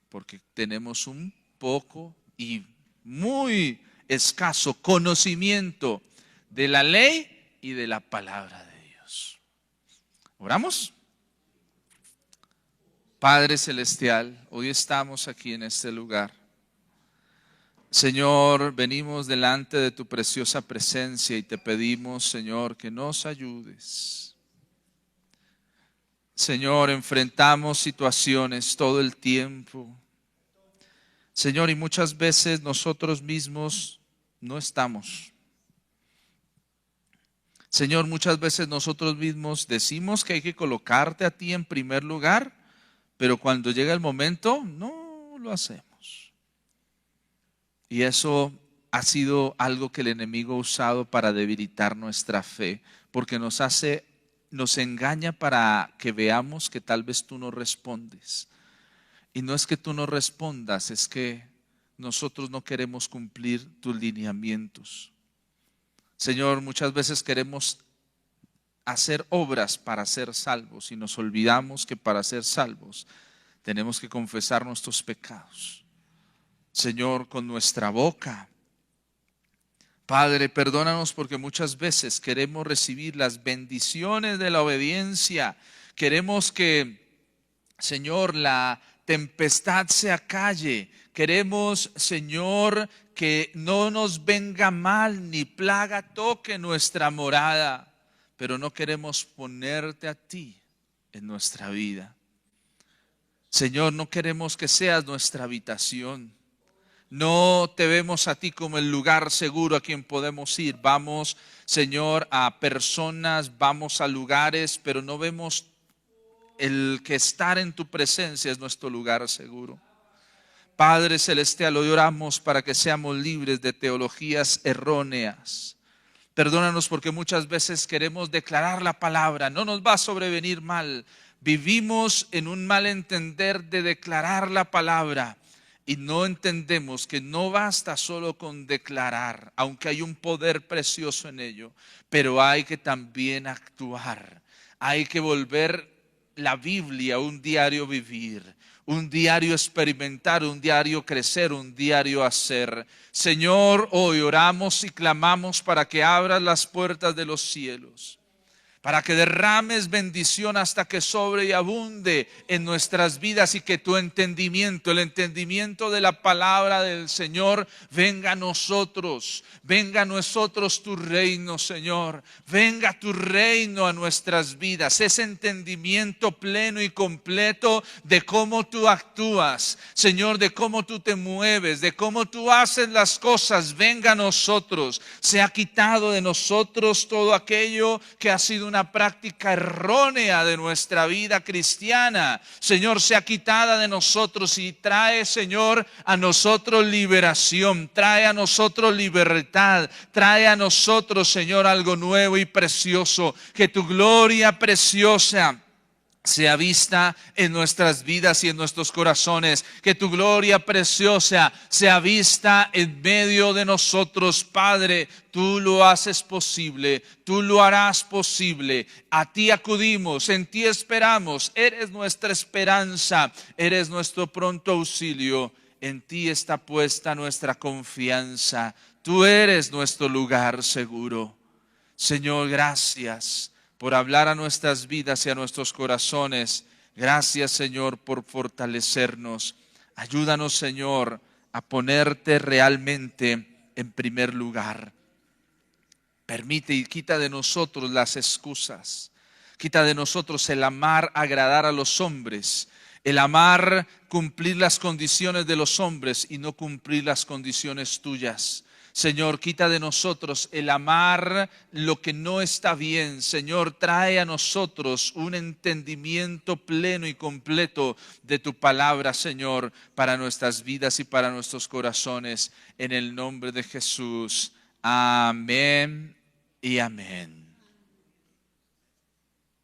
porque tenemos un poco y muy escaso conocimiento de la ley y de la palabra de Dios. ¿Oramos? Padre Celestial, hoy estamos aquí en este lugar. Señor, venimos delante de tu preciosa presencia y te pedimos, Señor, que nos ayudes. Señor, enfrentamos situaciones todo el tiempo. Señor, y muchas veces nosotros mismos no estamos. Señor, muchas veces nosotros mismos decimos que hay que colocarte a ti en primer lugar, pero cuando llega el momento, no lo hacemos. Y eso ha sido algo que el enemigo ha usado para debilitar nuestra fe, porque nos engaña para que veamos que tal vez tú no respondes. Y no es que tú no respondas, es que nosotros no queremos cumplir tus lineamientos. Señor, muchas veces queremos hacer obras para ser salvos y nos olvidamos que para ser salvos tenemos que confesar nuestros pecados. Señor, con nuestra boca. Padre, perdónanos porque muchas veces queremos recibir las bendiciones de la obediencia. Queremos que, Señor, la tempestad se acalle. Queremos, Señor, que no nos venga mal ni plaga toque nuestra morada. Pero no queremos ponerte a ti en nuestra vida. Señor, no queremos que seas nuestra habitación. No te vemos a ti como el lugar seguro a quien podemos ir. Vamos, Señor, a personas, vamos a lugares, pero no vemos el que estar en tu presencia es nuestro lugar seguro. Padre Celestial, hoy oramos para que seamos libres de teologías erróneas. Perdónanos porque muchas veces queremos declarar la palabra, no nos va a sobrevenir mal. Vivimos en un mal entender de declarar la palabra y no entendemos que no basta solo con declarar, aunque hay un poder precioso en ello, pero hay que también actuar. Hay que volver la Biblia un diario vivir, un diario experimentar, un diario crecer, un diario hacer. Señor, hoy oramos y clamamos para que abras las puertas de los cielos, para que derrames bendición hasta que sobre y abunde en nuestras vidas y que tu entendimiento, el entendimiento de la palabra del Señor venga a nosotros tu reino, Señor, venga tu reino a nuestras vidas, ese entendimiento pleno y completo de cómo tú actúas, Señor, de cómo tú te mueves, de cómo tú haces las cosas, venga a nosotros, se ha quitado de nosotros todo aquello que ha sido una práctica errónea de nuestra vida cristiana. Señor, sea quitada de nosotros y trae, Señor, a nosotros liberación, trae a nosotros libertad, trae a nosotros, Señor, algo nuevo y precioso, que tu gloria preciosa sea vista en nuestras vidas y en nuestros corazones. Que tu gloria preciosa sea vista en medio de nosotros, Padre. Tú lo haces posible, tú lo harás posible. A ti acudimos, en ti esperamos. Eres nuestra esperanza, eres nuestro pronto auxilio. En ti está puesta nuestra confianza. Tú eres nuestro lugar seguro. Señor, gracias por hablar a nuestras vidas y a nuestros corazones. Gracias, Señor, por fortalecernos. Ayúdanos, Señor, a ponerte realmente en primer lugar. Permite y quita de nosotros las excusas. Quita de nosotros el amar agradar a los hombres, el amar cumplir las condiciones de los hombres y no cumplir las condiciones tuyas. Señor, quita de nosotros el amar lo que no está bien. Señor, trae a nosotros un entendimiento pleno y completo de tu palabra, Señor, para nuestras vidas y para nuestros corazones. En el nombre de Jesús. Amén y amén.